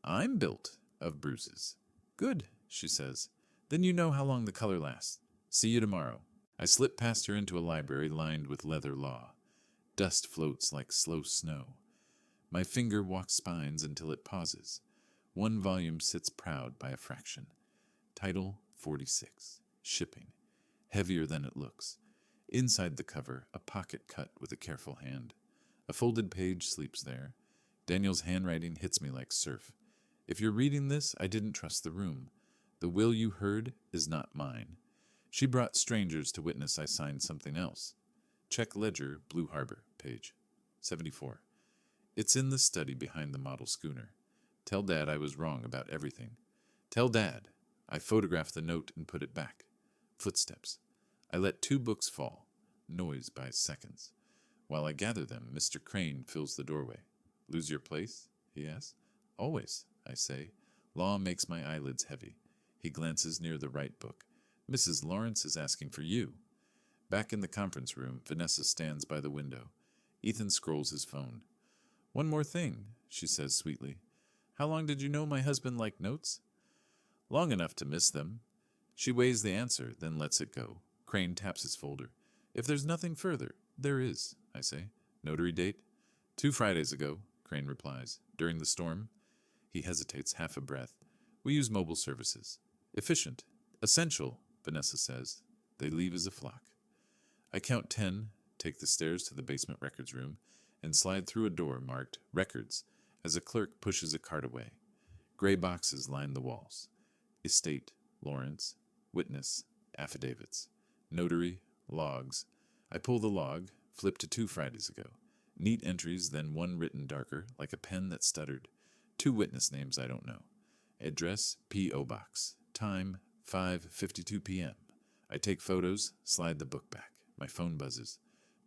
I'm built of bruises. Good, she says. Then you know how long the color lasts. See you tomorrow. I slip past her into a library lined with leather law. Dust floats like slow snow. My finger walks spines until it pauses. One volume sits proud by a fraction. Title 46. Shipping. Heavier than it looks. Inside the cover, a pocket cut with a careful hand. A folded page sleeps there. Daniel's handwriting hits me like surf. If you're reading this, I didn't trust the room. The will you heard is not mine. She brought strangers to witness I signed something else. Check ledger, Blue Harbor, page 74. It's in the study behind the model schooner. Tell Dad I was wrong about everything. Tell Dad. I photographed the note and put it back. Footsteps. I let 2 books fall. Noise buys seconds. While I gather them, Mr. Crane fills the doorway. Lose your place? He asks. Always, I say. Law makes my eyelids heavy. He glances near the right book. Mrs. Lawrence is asking for you. Back in the conference room, Vanessa stands by the window. Ethan scrolls his phone. One more thing, she says sweetly. How long did you know my husband liked notes? Long enough to miss them. She weighs the answer, then lets it go. Crane taps his folder. If there's nothing further, there is, I say. Notary date? 2 Fridays ago, Crane replies. During the storm? He hesitates half a breath. We use mobile services. Efficient. Essential, Vanessa says. They leave as a flock. I count 10, take the stairs to the basement records room, and slide through a door marked Records as a clerk pushes a cart away. Gray boxes line the walls. Estate, Lawrence. Witness, affidavits. Notary, logs. I pull the log, flip to 2 Fridays ago. Neat entries, then one written darker, like a pen that stuttered. 2 witness names I don't know. Address, P.O. Box. Time, 5:52 p.m. I take photos, slide the book back. My phone buzzes.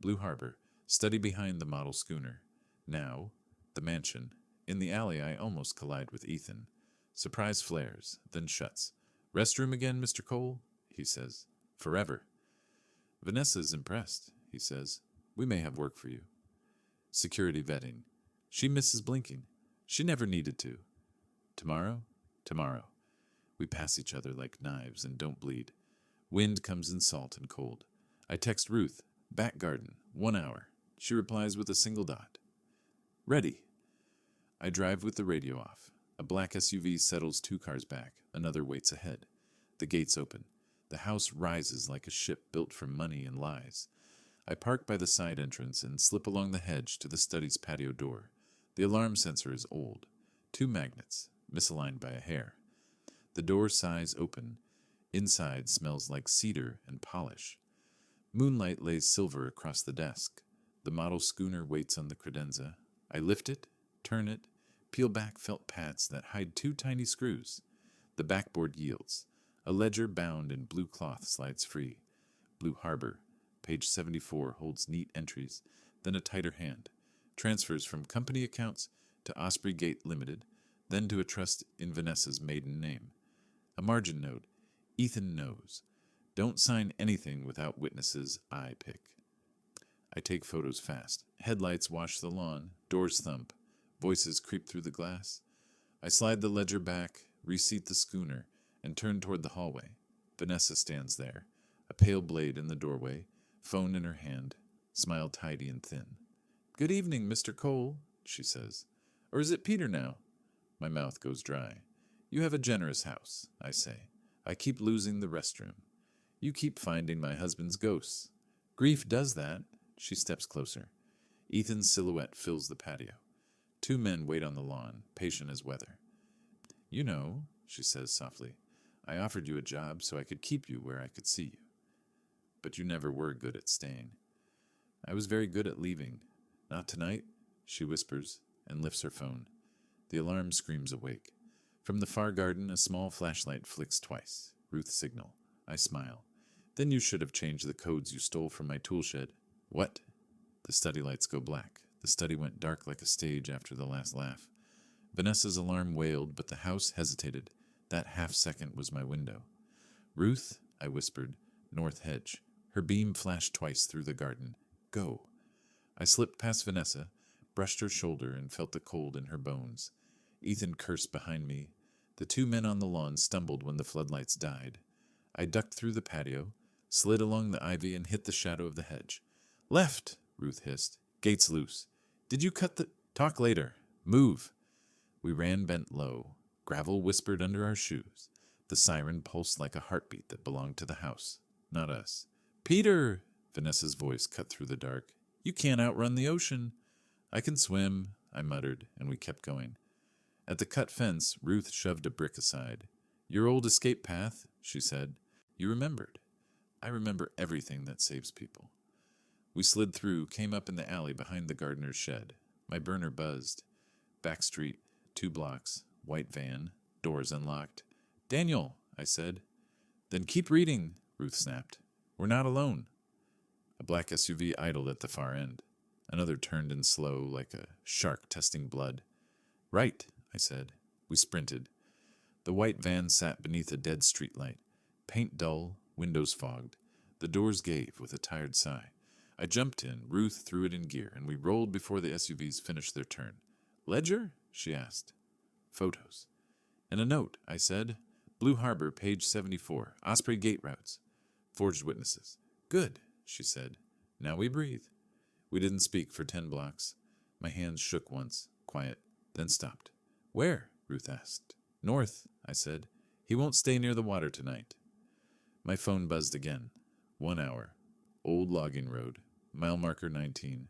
Blue Harbor, study behind the model schooner. Now, the mansion, In the alley, I almost collide with Ethan. Surprise flares, then shuts. Restroom again, Mr. Cole? He says. Forever. Vanessa's impressed, he says. We may have work for you. Security vetting. She misses blinking. She never needed to. Tomorrow? Tomorrow. We pass each other like knives and don't bleed. Wind comes in salt and cold. I text Ruth. Back garden. 1 hour. She replies with a single dot. Ready. I drive with the radio off. A black SUV settles 2 cars back. Another waits ahead. The gates open. The house rises like a ship built from money and lies. I park by the side entrance and slip along the hedge to the study's patio door. The alarm sensor is old. 2 magnets, misaligned by a hair. The door sighs open. Inside smells like cedar and polish. Moonlight lays silver across the desk. The model schooner waits on the credenza. I lift it, turn it, peel back felt pads that hide 2 tiny screws. The backboard yields. A ledger bound in blue cloth slides free. Blue Harbor, page 74, holds neat entries, then a tighter hand. Transfers from company accounts to Osprey Gate Limited, then to a trust in Vanessa's maiden name. A margin note. Ethan knows. Don't sign anything without witnesses I pick. I take photos fast. Headlights wash the lawn. Doors thump. Voices creep through the glass. I slide the ledger back, reseat the schooner, and turn toward the hallway. Vanessa stands there, a pale blade in the doorway, phone in her hand, smile tidy and thin. Good evening, Mr. Cole, she says. Or is it Peter now? My mouth goes dry. You have a generous house, I say. I keep losing the restroom. You keep finding my husband's ghosts. Grief does that. She steps closer. Ethan's silhouette fills the patio. 2 men wait on the lawn, patient as weather. You know, she says softly, I offered you a job so I could keep you where I could see you. But you never were good at staying. I was very good at leaving. Not tonight, she whispers and lifts her phone. The alarm screams awake. From the far garden, a small flashlight flicks twice. Ruth's signal. I smile. Then you should have changed the codes you stole from my tool shed. What? The study lights go black. The study went dark like a stage after the last laugh. Vanessa's alarm wailed, but the house hesitated. That half-second was my window. Ruth, I whispered, north hedge. Her beam flashed twice through the garden. Go. I slipped past Vanessa, brushed her shoulder, and felt the cold in her bones. Ethan cursed behind me. The 2 men on the lawn stumbled when the floodlights died. I ducked through the patio, slid along the ivy, and hit the shadow of the hedge. Left, Ruth hissed. Gates loose. Did you cut the... Talk later. Move. We ran bent low. Gravel whispered under our shoes. The siren pulsed like a heartbeat that belonged to the house, not us. Peter! Vanessa's voice cut through the dark. You can't outrun the ocean. I can swim, I muttered, and we kept going. At the cut fence, Ruth shoved a brick aside. Your old escape path, she said. You remembered. I remember everything that saves people. We slid through, came up in the alley behind the gardener's shed. My burner buzzed. Back street, 2 blocks, white van, doors unlocked. Daniel, I said. Then keep reading, Ruth snapped. We're not alone. A black SUV idled at the far end. Another turned in slow, like a shark testing blood. Right, I said. We sprinted. The white van sat beneath a dead streetlight. Paint dull, windows fogged. The doors gave with a tired sigh. I jumped in, Ruth threw it in gear, and we rolled before the SUVs finished their turn. Ledger? She asked. Photos. And a note, I said. Blue Harbor, page 74. Osprey Gate routes. Forged witnesses. Good, she said. Now we breathe. We didn't speak for 10 blocks. My hands shook once, quiet, then stopped. Where? Ruth asked. North, I said. He won't stay near the water tonight. My phone buzzed again. 1 hour. Old logging road. Mile marker 19.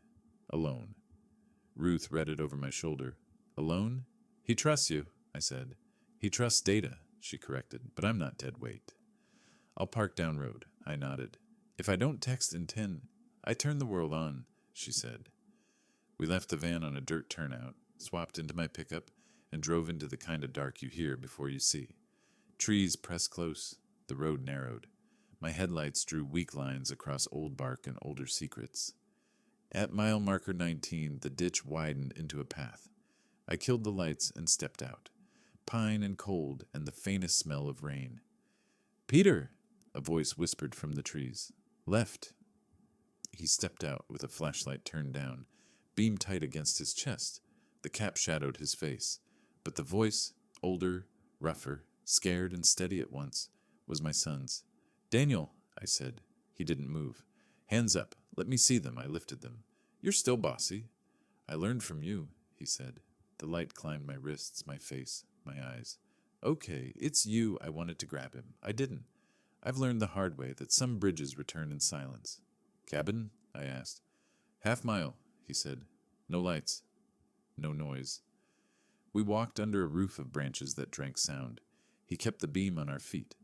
Alone. Ruth read it over my shoulder. Alone? He trusts you, I said. He trusts Data, she corrected, but I'm not dead weight. I'll park down road, I nodded. If I don't text in 10, I turn the world on, she said. We left the van on a dirt turnout, swapped into my pickup, and drove into the kind of dark you hear before you see. Trees pressed close, the road narrowed. My headlights drew weak lines across old bark and older secrets. At mile marker 19, the ditch widened into a path. I killed the lights and stepped out. Pine and cold and the faintest smell of rain. "Peter!" a voice whispered from the trees. "Left." He stepped out with a flashlight turned down, beam tight against his chest. The cap shadowed his face, but the voice, older, rougher, scared and steady at once, was my son's. "Daniel," I said. He didn't move. "Hands up. Let me see them." I lifted them. "You're still bossy." "I learned from you," he said. The light climbed my wrists, my face, my eyes. "Okay, it's you." I wanted to grab him. I didn't. I've learned the hard way that some bridges return in silence. "Cabin?" I asked. "Half-mile," he said. "No lights. No noise." We walked under a roof of branches that drank sound. He kept the beam on our feet.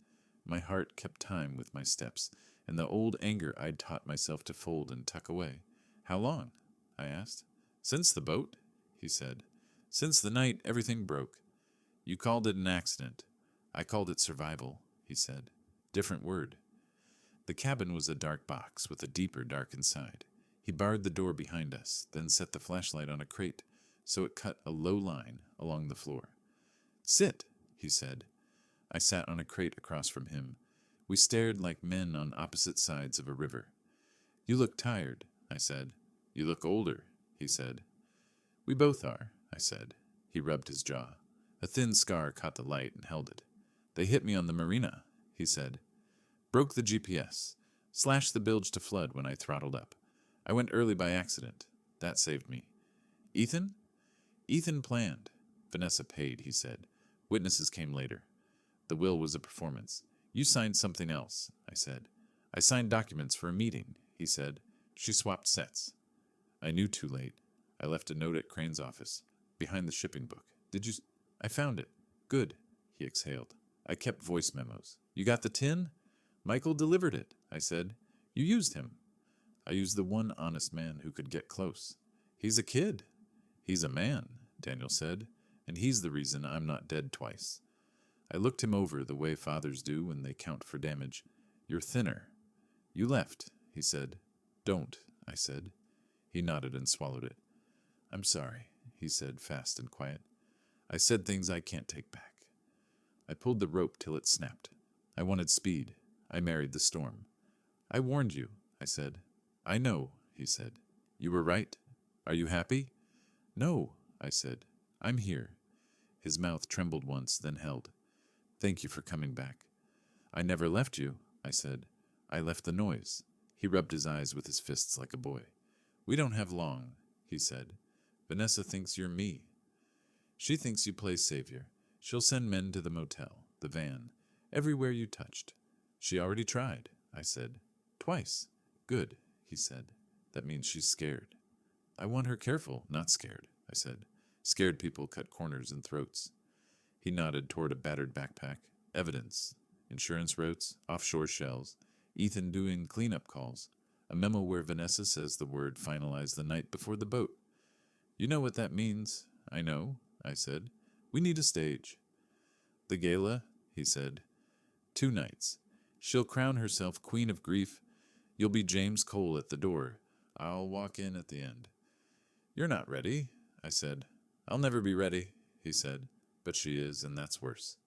My heart kept time with my steps, and the old anger I'd taught myself to fold and tuck away. "How long?" I asked. "Since the boat," he said. "Since the night everything broke. You called it an accident. I called it survival," he said. "Different word." The cabin was a dark box with a deeper dark inside. He barred the door behind us, then set the flashlight on a crate, so it cut a low line along the floor. "Sit," he said. I sat on a crate across from him. We stared like men on opposite sides of a river. "You look tired," I said. "You look older," he said. "We both are," I said. He rubbed his jaw. A thin scar caught the light and held it. "They hit me on the marina," he said. "Broke the GPS. Slashed the bilge to flood when I throttled up. I went early by accident. That saved me." "Ethan?" "Ethan planned. Vanessa paid," he said. "Witnesses came later. The will was a performance. You signed something else," I said. "I signed documents for a meeting," he said. "She swapped sets." I knew too late. I left a note at Crane's office, behind the shipping book. "Did you... I found it." "Good," he exhaled. I kept voice memos. "You got the tin?" "Michael delivered it," I said. "You used him." "I used the one honest man who could get close." "He's a kid." "He's a man," Daniel said, "and he's the reason I'm not dead twice." I looked him over the way fathers do when they count for damage. "You're thinner." "You left," he said. "Don't," I said. He nodded and swallowed it. "I'm sorry," he said, fast and quiet. "I said things I can't take back." I pulled the rope till it snapped. I wanted speed. I married the storm. "I warned you," I said. "I know," he said. "You were right. Are you happy?" "No," I said. "I'm here." His mouth trembled once, then held. "Thank you for coming back." "I never left you," I said. "I left the noise." He rubbed his eyes with his fists like a boy. "We don't have long," he said. "Vanessa thinks you're me. She thinks you play savior. She'll send men to the motel, the van, everywhere you touched." "She already tried," I said. "Twice." "Good," he said. "That means she's scared." "I want her careful, not scared," I said. "Scared people cut corners and throats." He nodded toward a battered backpack. "Evidence. Insurance routes, offshore shells, Ethan doing cleanup calls, a memo where Vanessa says the word finalized the night before the boat." "You know what that means." "I know," I said. "We need a stage." "The gala," he said. "2 nights. She'll crown herself Queen of Grief. You'll be James Cole at the door. I'll walk in at the end." "You're not ready," I said. "I'll never be ready," he said. "But she is, and that's worse."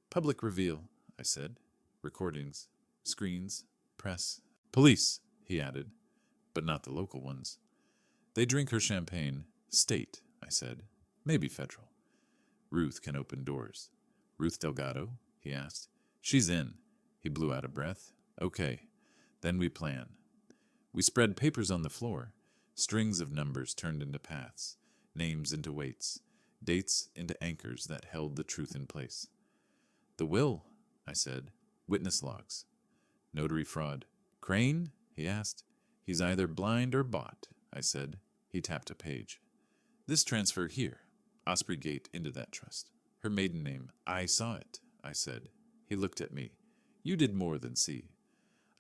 "Public reveal," I said. "Recordings, screens, press, police," he added. "But not the local ones." "They drink her champagne. State," I said. "Maybe federal." "Ruth can open doors." "Ruth Delgado?" he asked. "She's in." He blew out a breath. "Okay. Then we plan." We spread papers on the floor, strings of numbers turned into paths, names into weights, dates into anchors that held the truth in place. "The will," I said. "Witness logs." "Notary fraud." "Crane?" he asked. "He's either blind or bought," I said. He tapped a page. "This transfer here. Osprey Gate into that trust. Her maiden name. I saw it," I said. He looked at me. "You did more than see."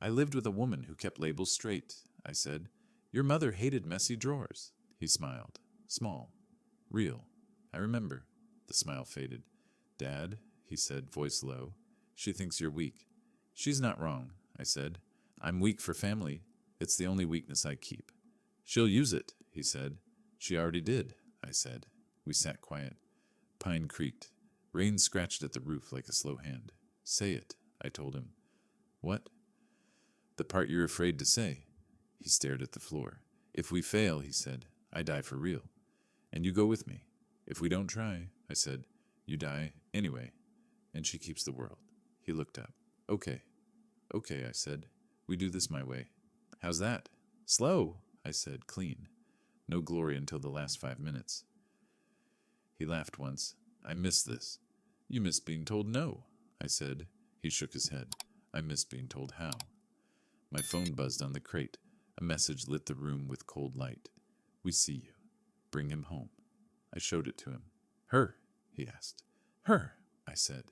"I lived with a woman who kept labels straight," I said. "Your mother hated messy drawers." He smiled. Small. Real. "I remember." The smile faded. "Dad," he said, voice low, "she thinks you're weak." "She's not wrong," I said. "I'm weak for family. It's the only weakness I keep." "She'll use it," he said. "She already did," I said. We sat quiet. Pine creaked. Rain scratched at the roof like a slow hand. Say it, I told him. What? The part you're afraid to say. He stared at the floor. If we fail, he said, I die for real. And you go with me. If we don't try, I said, you die anyway. And she keeps the world. He looked up. Okay. Okay, I said. We do this my way. How's that? Slow, I said, clean. No glory until the last 5 minutes. He laughed once. I miss this. You miss being told no, I said. He shook his head. I miss being told how. My phone buzzed on the crate. A message lit the room with cold light. We see you. Bring him home. I showed it to him. Her, he asked. Her, I said.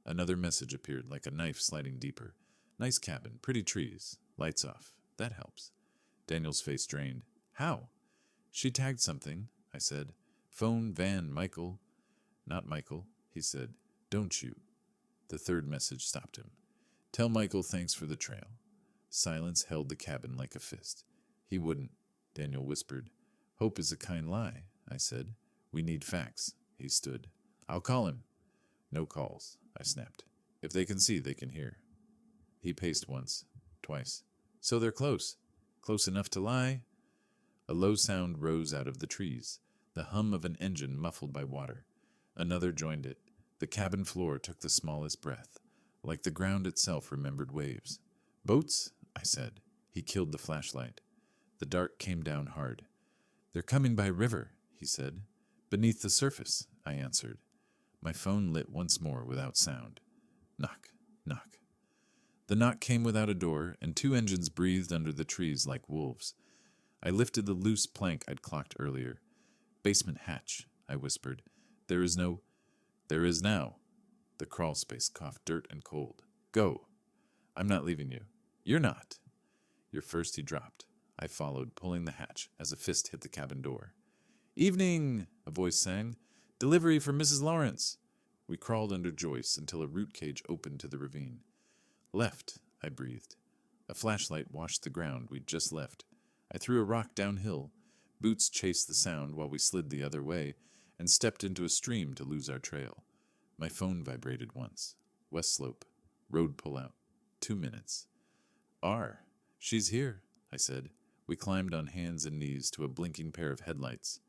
Another message appeared like a knife sliding deeper. Nice cabin, pretty trees, lights off. That helps. Daniel's face drained. How? She tagged something, I said. Phone, van, Michael. Not Michael, he said. Don't you? The third message stopped him. Tell Michael thanks for the trail. Silence held the cabin like a fist. He wouldn't, Daniel whispered. Hope is a kind lie, I said. We need facts. He stood. I'll call him. No calls, I snapped. If they can see, they can hear. He paced once, twice. So they're close. Close enough to lie? A low sound rose out of the trees, the hum of an engine muffled by water. Another joined it. The cabin floor took the smallest breath, like the ground itself remembered waves. Boats? I said. He killed the flashlight. The dark came down hard. They're coming by river, he said. Beneath the surface, I answered. My phone lit once more without sound. Knock, knock. The knock came without a door, and 2 engines breathed under the trees like wolves. I lifted the loose plank I'd clocked earlier. Basement hatch, I whispered. There is no... There is now. The crawl space coughed dirt and cold. Go. I'm not leaving you. You're not. You're first, he dropped. I followed, pulling the hatch as a fist hit the cabin door. Evening, a voice sang. Delivery for Mrs. Lawrence. We crawled under joists until a root cage opened to the ravine. Left, I breathed. A flashlight washed the ground we'd just left. I threw a rock downhill. Boots chased the sound while we slid the other way and stepped into a stream to lose our trail. My phone vibrated once. West Slope. Road pullout. 2 minutes. R. She's here, I said. We climbed on hands and knees to a blinking pair of headlights.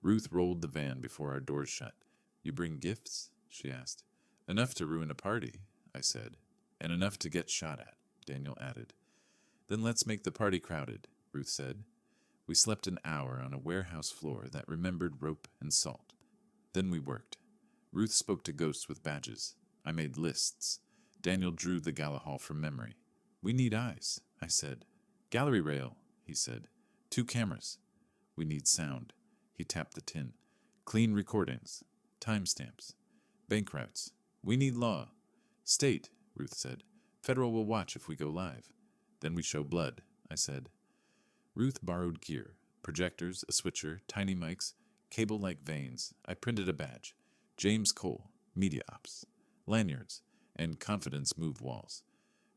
Ruth rolled the van before our doors shut. You bring gifts? She asked. Enough to ruin a party, I said. And enough to get shot at, Daniel added. Then let's make the party crowded, Ruth said. We slept an hour on a warehouse floor that remembered rope and salt. Then we worked. Ruth spoke to ghosts with badges. I made lists. Daniel drew the gala hall from memory. We need eyes, I said. Gallery rail, he said. 2 cameras. We need sound. He tapped the tin. Clean recordings. Timestamps. Bank routes. We need law. State, Ruth said. Federal will watch if we go live. Then we show blood, I said. Ruth borrowed gear. Projectors, a switcher, tiny mics, cable-like veins. I printed a badge. James Cole, Media Ops. Lanyards, and confidence move walls.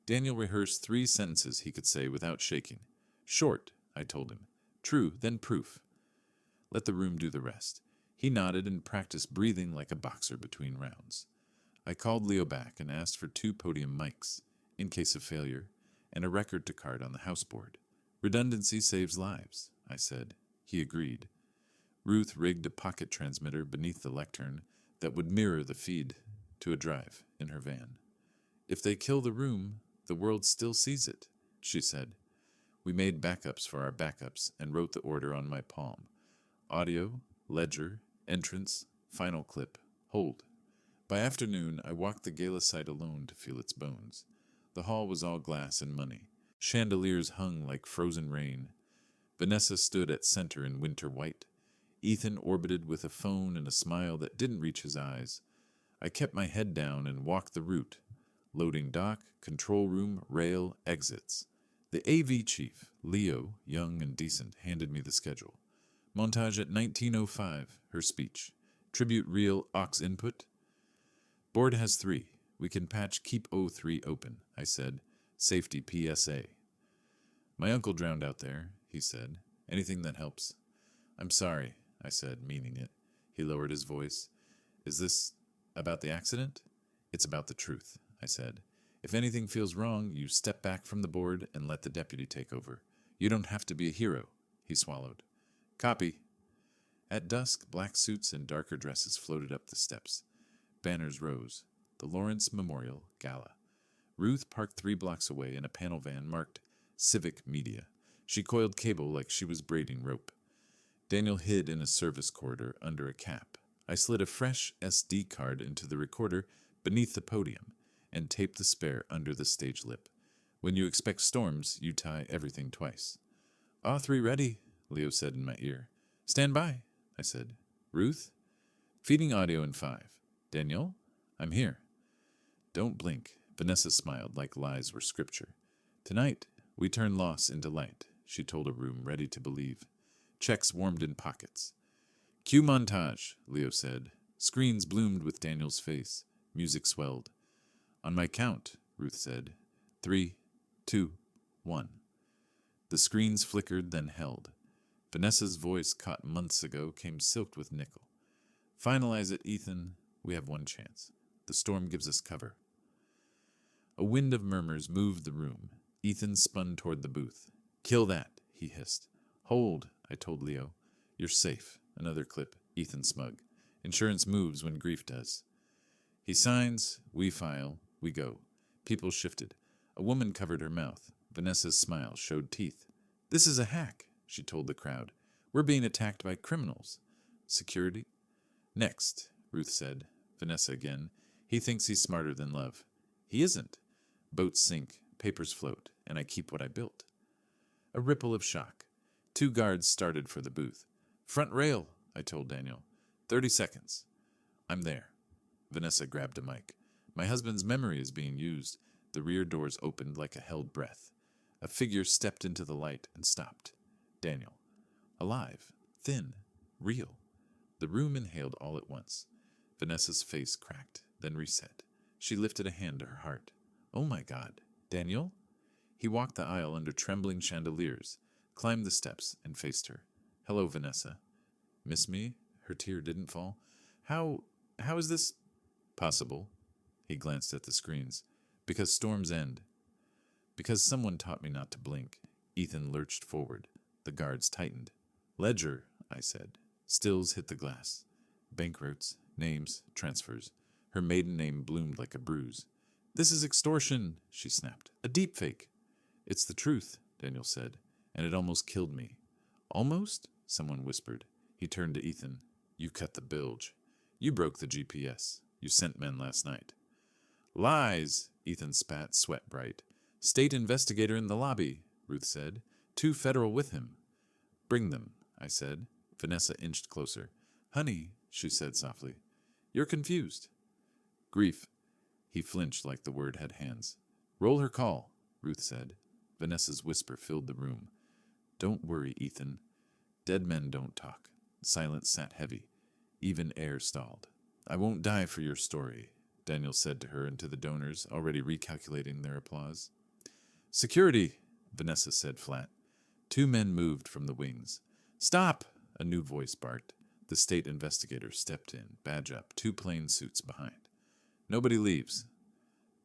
Daniel rehearsed 3 sentences he could say without shaking. Short, I told him. True, then proof. Let the room do the rest. He nodded and practiced breathing like a boxer between rounds. I called Leo back and asked for 2 podium mics, in case of failure, and a record to card on the houseboard. Redundancy saves lives, I said. He agreed. Ruth rigged a pocket transmitter beneath the lectern that would mirror the feed to a drive in her van. If they kill the room, the world still sees it, she said. We made backups for our backups and wrote the order on my palm. Audio, ledger, entrance, final clip, hold. By afternoon, I walked the gala site alone to feel its bones. The hall was all glass and money. Chandeliers hung like frozen rain. Vanessa stood at center in winter white. Ethan orbited with a phone and a smile that didn't reach his eyes. I kept my head down and walked the route. Loading dock, control room, rail, exits. The AV chief, Leo, young and decent, handed me the schedule. Montage at 19:05, her speech. Tribute reel aux input. Board has 3. We can patch keep O3 open, I said. Safety PSA. My uncle drowned out there, he said. Anything that helps. I'm sorry, I said, meaning it. He lowered his voice. Is this about the accident? It's about the truth, I said. If anything feels wrong, you step back from the board and let the deputy take over. You don't have to be a hero, he swallowed. Copy. At dusk, black suits and darker dresses floated up the steps. Banners rose. The Lawrence Memorial Gala. Ruth parked 3 blocks away in a panel van marked Civic Media. She coiled cable like she was braiding rope. Daniel hid in a service corridor under a cap. I slid a fresh SD card into the recorder beneath the podium and taped the spare under the stage lip. When you expect storms, you tie everything twice. All 3 ready, Leo said in my ear. Stand by, I said. Ruth? Feeding audio in 5. Daniel? I'm here. Don't blink. Vanessa smiled like lies were scripture. Tonight, we turn loss into light, she told a room ready to believe. Checks warmed in pockets. Cue montage, Leo said. Screens bloomed with Daniel's face. Music swelled. On my count, Ruth said. 3, 2, 1. The screens flickered, then held. Vanessa's voice, caught months ago, came silked with nickel. Finalize it, Ethan. We have one chance. The storm gives us cover. A wind of murmurs moved the room. Ethan spun toward the booth. Kill that, he hissed. Hold, I told Leo. You're safe. Another clip. Ethan smug. Insurance moves when grief does. He signs, we file, we go. People shifted. A woman covered her mouth. Vanessa's smile showed teeth. This is a hack, she told the crowd. We're being attacked by criminals. Security? Next, Ruth said. Vanessa again. He thinks he's smarter than love. He isn't. Boats sink, papers float, and I keep what I built. A ripple of shock. 2 guards started for the booth. Front rail, I told Daniel. 30 seconds. I'm there. Vanessa grabbed a mic. My husband's memory is being used. The rear doors opened like a held breath. A figure stepped into the light and stopped. Daniel. Alive. Thin. Real. The room inhaled all at once. Vanessa's face cracked, then reset. She lifted a hand to her heart. Oh my God. Daniel? He walked the aisle under trembling chandeliers, climbed the steps, and faced her. Hello, Vanessa. Miss me? Her tear didn't fall. How is this possible? He glanced at the screens. Because storms end. Because someone taught me not to blink. Ethan lurched forward. The guards tightened. Ledger, I said. Stills hit the glass. Banknotes, names, transfers. Her maiden name bloomed like a bruise. This is extortion, she snapped. A deepfake. It's the truth, Daniel said, and it almost killed me. Almost? Someone whispered. He turned to Ethan. You cut the bilge. You broke the GPS. You sent men last night. Lies, Ethan spat, sweat bright. State investigator in the lobby, Ruth said. 2 federal with him. Bring them, I said. Vanessa inched closer. Honey, she said softly. You're confused. Grief. He flinched like the word had hands. Roll her call, Ruth said. Vanessa's whisper filled the room. Don't worry, Ethan. Dead men don't talk. Silence sat heavy. Even air stalled. I won't die for your story, Daniel said to her and to the donors, already recalculating their applause. Security, Vanessa said flat. 2 men moved from the wings. Stop, a new voice barked. The state investigator stepped in, badge up, 2 plain suits behind. Nobody leaves.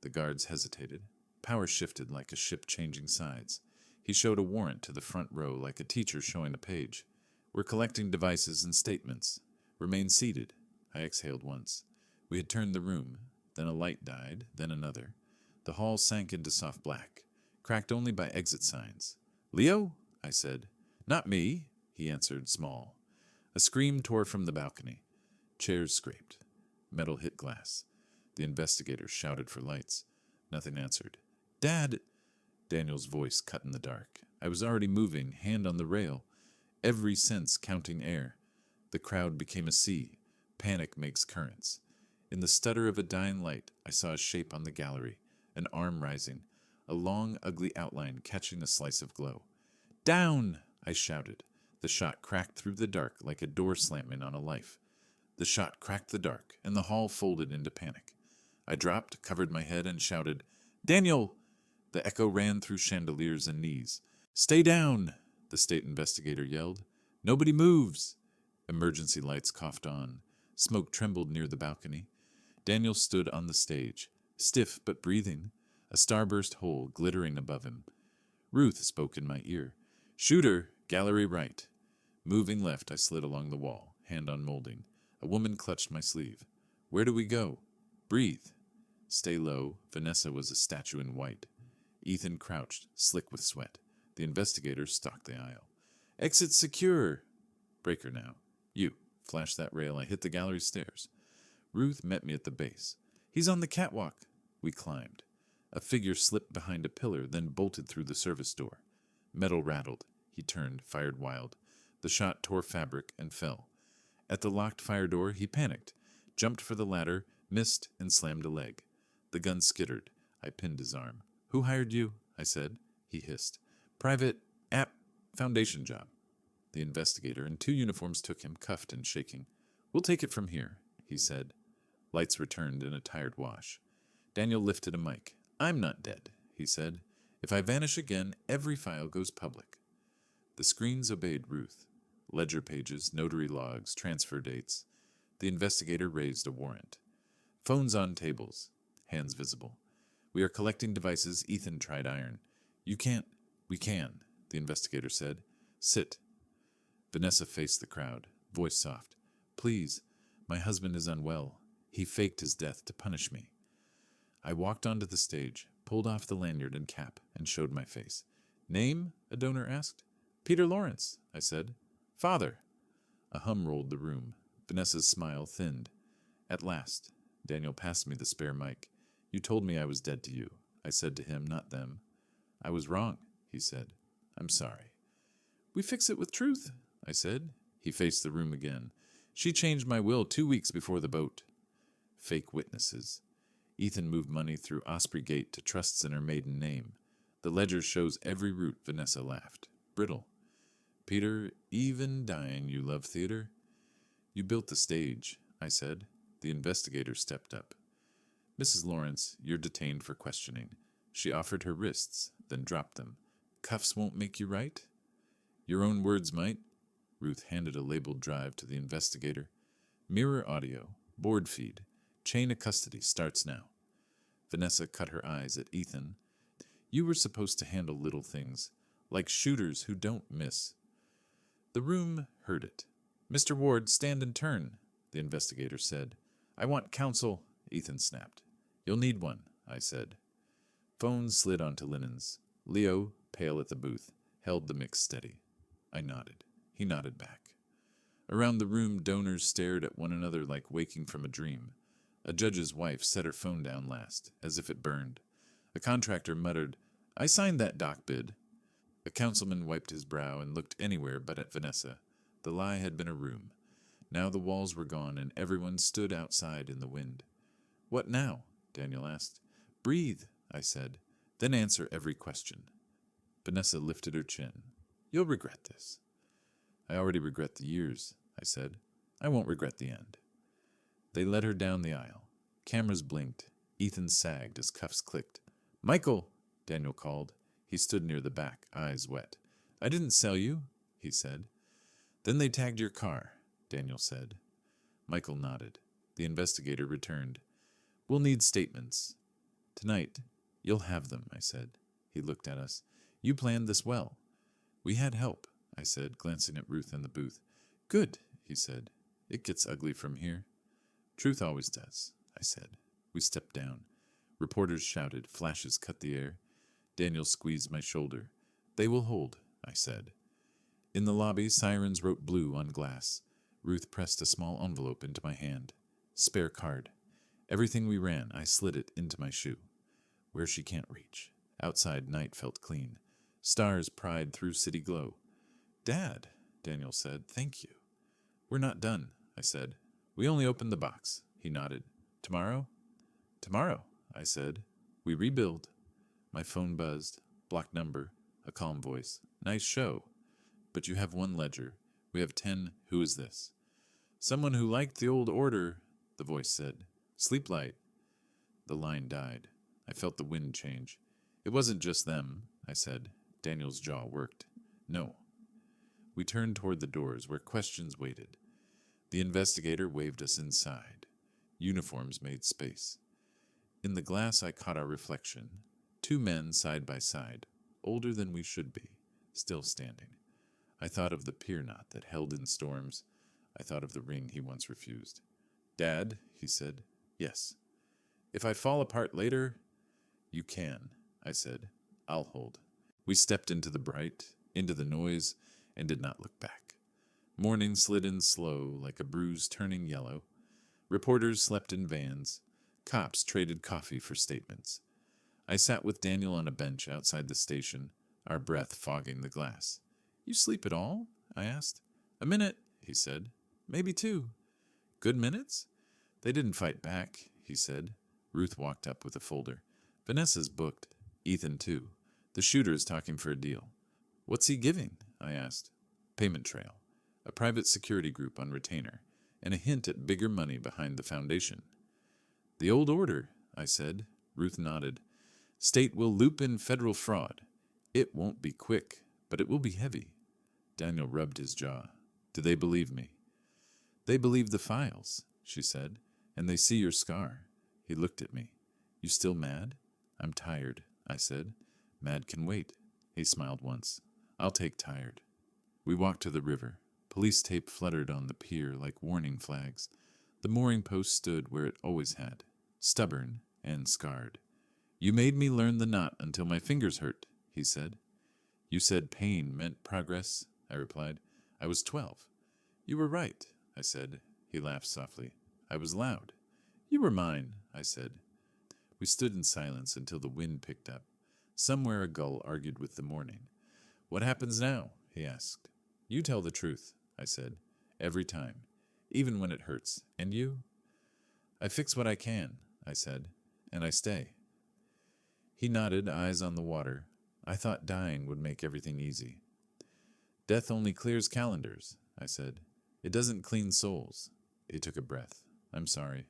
The guards hesitated. Power shifted like a ship changing sides. He showed a warrant to the front row like a teacher showing a page. We're collecting devices and statements. Remain seated. I exhaled once. We had turned the room. Then a light died, then another. The hall sank into soft black, cracked only by exit signs. Leo? I said. Not me, he answered, small. A scream tore from the balcony. Chairs scraped. Metal hit glass. The investigator shouted for lights. Nothing answered. Dad! Daniel's voice cut in the dark. I was already moving, hand on the rail, every sense counting air. The crowd became a sea. Panic makes currents. In the stutter of a dying light, I saw a shape on the gallery, an arm rising, a long, ugly outline catching a slice of glow. Down! I shouted. The shot cracked through the dark like a door slamming on a life. The shot cracked the dark, and the hall folded into panic. I dropped, covered my head, and shouted, Daniel! The echo ran through chandeliers and knees. Stay down! The state investigator yelled. Nobody moves! Emergency lights coughed on. Smoke trembled near the balcony. Daniel stood on the stage, stiff but breathing, a starburst hole glittering above him. Ruth spoke in my ear. "Shooter, gallery right." Moving left, I slid along the wall, hand on molding. A woman clutched my sleeve. "Where do we go?" "Breathe." "Stay low." Vanessa was a statue in white. Ethan crouched, slick with sweat. The investigator stalked the aisle. "Exit secure." "Breaker now." "You." Flash that rail. I hit the gallery stairs. Ruth met me at the base. "He's on the catwalk." We climbed. A figure slipped behind a pillar, then bolted through the service door. Metal rattled. He turned, fired wild. The shot tore fabric and fell. At the locked fire door, he panicked, jumped for the ladder, missed, and slammed a leg. The gun skittered. I pinned his arm. "Who hired you?" I said. He hissed. "Private Foundation job." The investigator in 2 uniforms took him, cuffed and shaking. "We'll take it from here," he said. Lights returned in a tired wash. Daniel lifted a mic. "I'm not dead," he said. "If I vanish again, every file goes public." The screens obeyed Ruth. Ledger pages, notary logs, transfer dates. The investigator raised a warrant. "Phones on tables." Hands visible. "We are collecting devices." Ethan tried iron. "You can't." "We can," the investigator said. "Sit." Vanessa faced the crowd, voice soft. "Please, my husband is unwell. He faked his death to punish me." I walked onto the stage, pulled off the lanyard and cap, and showed my face. "Name?" a donor asked. "Peter Lawrence," I said. "Father." A hum rolled the room. Vanessa's smile thinned. "At last." Daniel passed me the spare mic. "You told me I was dead to you." I said to him, not them. "I was wrong," he said. "I'm sorry." "We fix it with truth," I said. He faced the room again. "She changed my will 2 weeks before the boat." Fake witnesses. Ethan moved money through Osprey Gate to trusts in her maiden name. The ledger shows every route. Vanessa laughed. Brittle. "Peter, even dying, you love theater." "You built the stage," I said. The investigator stepped up. "Mrs. Lawrence, you're detained for questioning." She offered her wrists, then dropped them. "Cuffs won't make you right?" "Your own words might." Ruth handed a labeled drive to the investigator. "Mirror audio, board feed. Chain of custody starts now." Vanessa cut her eyes at Ethan. "You were supposed to handle little things, like shooters who don't miss." The room heard it. "Mr. Ward, stand and turn," the investigator said. "I want counsel," Ethan snapped. "You'll need one," I said. Phones slid onto linens. Leo, pale at the booth, held the mix steady. I nodded. He nodded back. Around the room, donors stared at one another like waking from a dream. A judge's wife set her phone down last, as if it burned. A contractor muttered, "I signed that doc bid." A councilman wiped his brow and looked anywhere but at Vanessa. The lie had been a room. Now the walls were gone and everyone stood outside in the wind. "What now?" Daniel asked. "Breathe," I said. "Then answer every question." Vanessa lifted her chin. "You'll regret this." "I already regret the years," I said. "I won't regret the end." They led her down the aisle. Cameras blinked. Ethan sagged as cuffs clicked. "Michael!" Daniel called. He stood near the back, eyes wet. "I didn't sell you," he said. "Then they tagged your car," Daniel said. Michael nodded. The investigator returned. "We'll need statements." "Tonight, you'll have them," I said. He looked at us. "You planned this well." "We had help," I said, glancing at Ruth in the booth. "Good," he said. "It gets ugly from here." "Truth always does," I said. We stepped down. Reporters shouted. Flashes cut the air. Daniel squeezed my shoulder. "They will hold," I said. In the lobby, sirens wrote blue on glass. Ruth pressed a small envelope into my hand. "Spare card." Everything we ran, I slid it into my shoe. Where she can't reach. Outside, night felt clean. Stars pried through city glow. "Dad," Daniel said, "thank you." "We're not done," I said. "We only opened the box." He nodded. "Tomorrow?" "Tomorrow," I said. "We rebuild." My phone buzzed. Blocked number. A calm voice. "Nice show. But you have 1 ledger. We have 10. Who is this?" "Someone who liked the old order," the voice said. "Sleep light." The line died. I felt the wind change. "It wasn't just them," I said. Daniel's jaw worked. "No." We turned toward the doors where questions waited. The investigator waved us inside. Uniforms made space. In the glass I caught our reflection, 2 men side by side, older than we should be, still standing. I thought of the pier knot that held in storms. I thought of the ring he once refused. "Dad," he said. "Yes." "If I fall apart later—" "You can," I said. "I'll hold." We stepped into the bright, into the noise, and did not look back. Morning slid in slow, like a bruise turning yellow. Reporters slept in vans. Cops traded coffee for statements. I sat with Daniel on a bench outside the station, our breath fogging the glass. "You sleep at all?" I asked. "A minute," he said. "Maybe 2. "Good minutes?" "They didn't fight back," he said. Ruth walked up with a folder. "Vanessa's booked. Ethan, too. The shooter's talking for a deal." "What's he giving?" I asked. "Payment Trail. A private security group on retainer, and a hint at bigger money behind the foundation." "The old order," I said. Ruth nodded. "State will loop in federal fraud. It won't be quick, but it will be heavy." Daniel rubbed his jaw. "Do they believe me?" "They believe the files," she said, "and they see your scar." He looked at me. "You still mad?" "I'm tired," I said. "Mad can wait." He smiled once. "I'll take tired." We walked to the river. Police tape fluttered on the pier like warning flags. The mooring post stood where it always had, stubborn and scarred. "You made me learn the knot until my fingers hurt," he said. "You said pain meant progress," I replied. "I was 12. "You were right," I said. He laughed softly. "I was loud." "You were mine," I said. We stood in silence until the wind picked up. Somewhere a gull argued with the morning. "What happens now?" he asked. "You tell the truth," I said. "Every time. Even when it hurts. And you?" "I fix what I can," I said. "And I stay." He nodded, eyes on the water. I thought dying would make everything easy. "Death only clears calendars," I said. "It doesn't clean souls." He took a breath. "I'm sorry."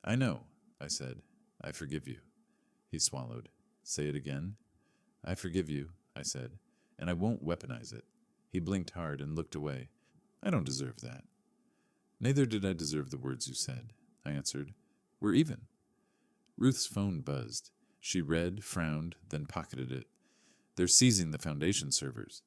"I know," I said. "I forgive you." He swallowed. "Say it again." "I forgive you," I said, "and I won't weaponize it." He blinked hard and looked away. "I don't deserve that." "Neither did I deserve the words you said," I answered. "We're even." Ruth's phone buzzed. She read, frowned, then pocketed it. "They're seizing the foundation servers."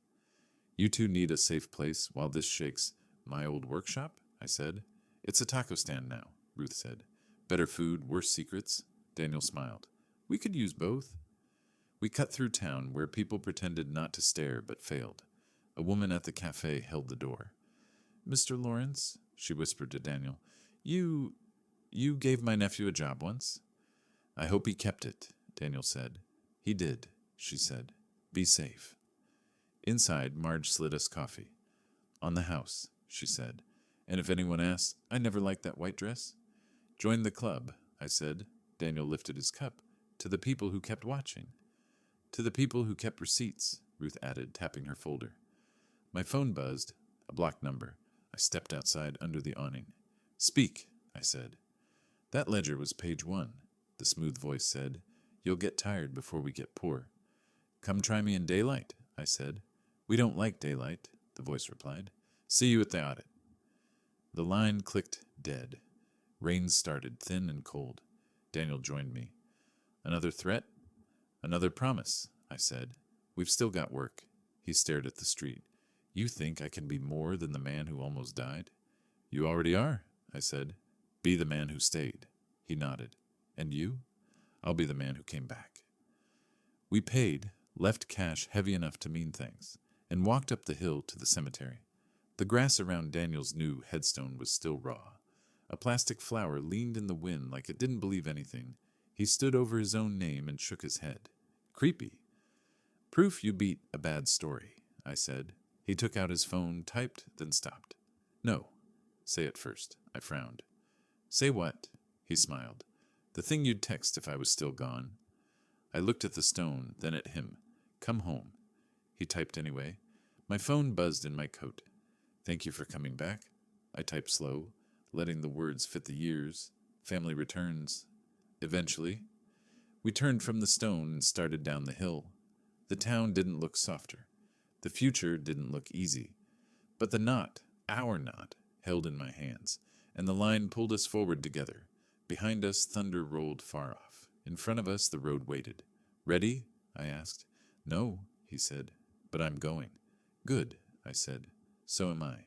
"You two need a safe place while this shakes." "My old workshop?" I said. "It's a taco stand now," Ruth said. "Better food, worse secrets." Daniel smiled. "We could use both." We cut through town, where people pretended not to stare but failed. A woman at the cafe held the door. "Mr. Lawrence," she whispered to Daniel, You gave my nephew a job once." "I hope he kept it," Daniel said. "He did," she said. "Be safe." Inside, Marge slid us coffee. "On the house," she said. "And if anyone asks, I never liked that white dress." "Join the club," I said. Daniel lifted his cup. "To the people who kept watching." "To the people who kept receipts," Ruth added, tapping her folder. My phone buzzed. A blocked number. I stepped outside under the awning. "Speak," I said. "That ledger was page 1, the smooth voice said. "You'll get tired before we get poor." "Come try me in daylight," I said. "We don't like daylight," the voice replied. "See you at the audit." The line clicked dead. Rain started, thin and cold. Daniel joined me. "Another threat?" "Another promise," I said. "We've still got work." He stared at the street. "You think I can be more than the man who almost died?" "You already are," I said. "Be the man who stayed." He nodded. "And you?" "I'll be the man who came back." We paid, left cash heavy enough to mean things, and walked up the hill to the cemetery. The grass around Daniel's new headstone was still raw. A plastic flower leaned in the wind like it didn't believe anything. He stood over his own name and shook his head. "Creepy." "Proof you beat a bad story," I said. He took out his phone, typed, then stopped. "No." "Say it first." I frowned. "Say what?" He smiled. "The thing you'd text if I was still gone." I looked at the stone, then at him. "Come home." He typed anyway. My phone buzzed in my coat. "Thank you for coming back." I typed slow, letting the words fit the years. "Family returns." Eventually. We turned from the stone and started down the hill. The town didn't look softer. The future didn't look easy. But the knot, our knot, held in my hands, and the line pulled us forward together. Behind us, thunder rolled far off. In front of us, the road waited. Ready? I asked. No, he said, but I'm going. Good, I said. So am I.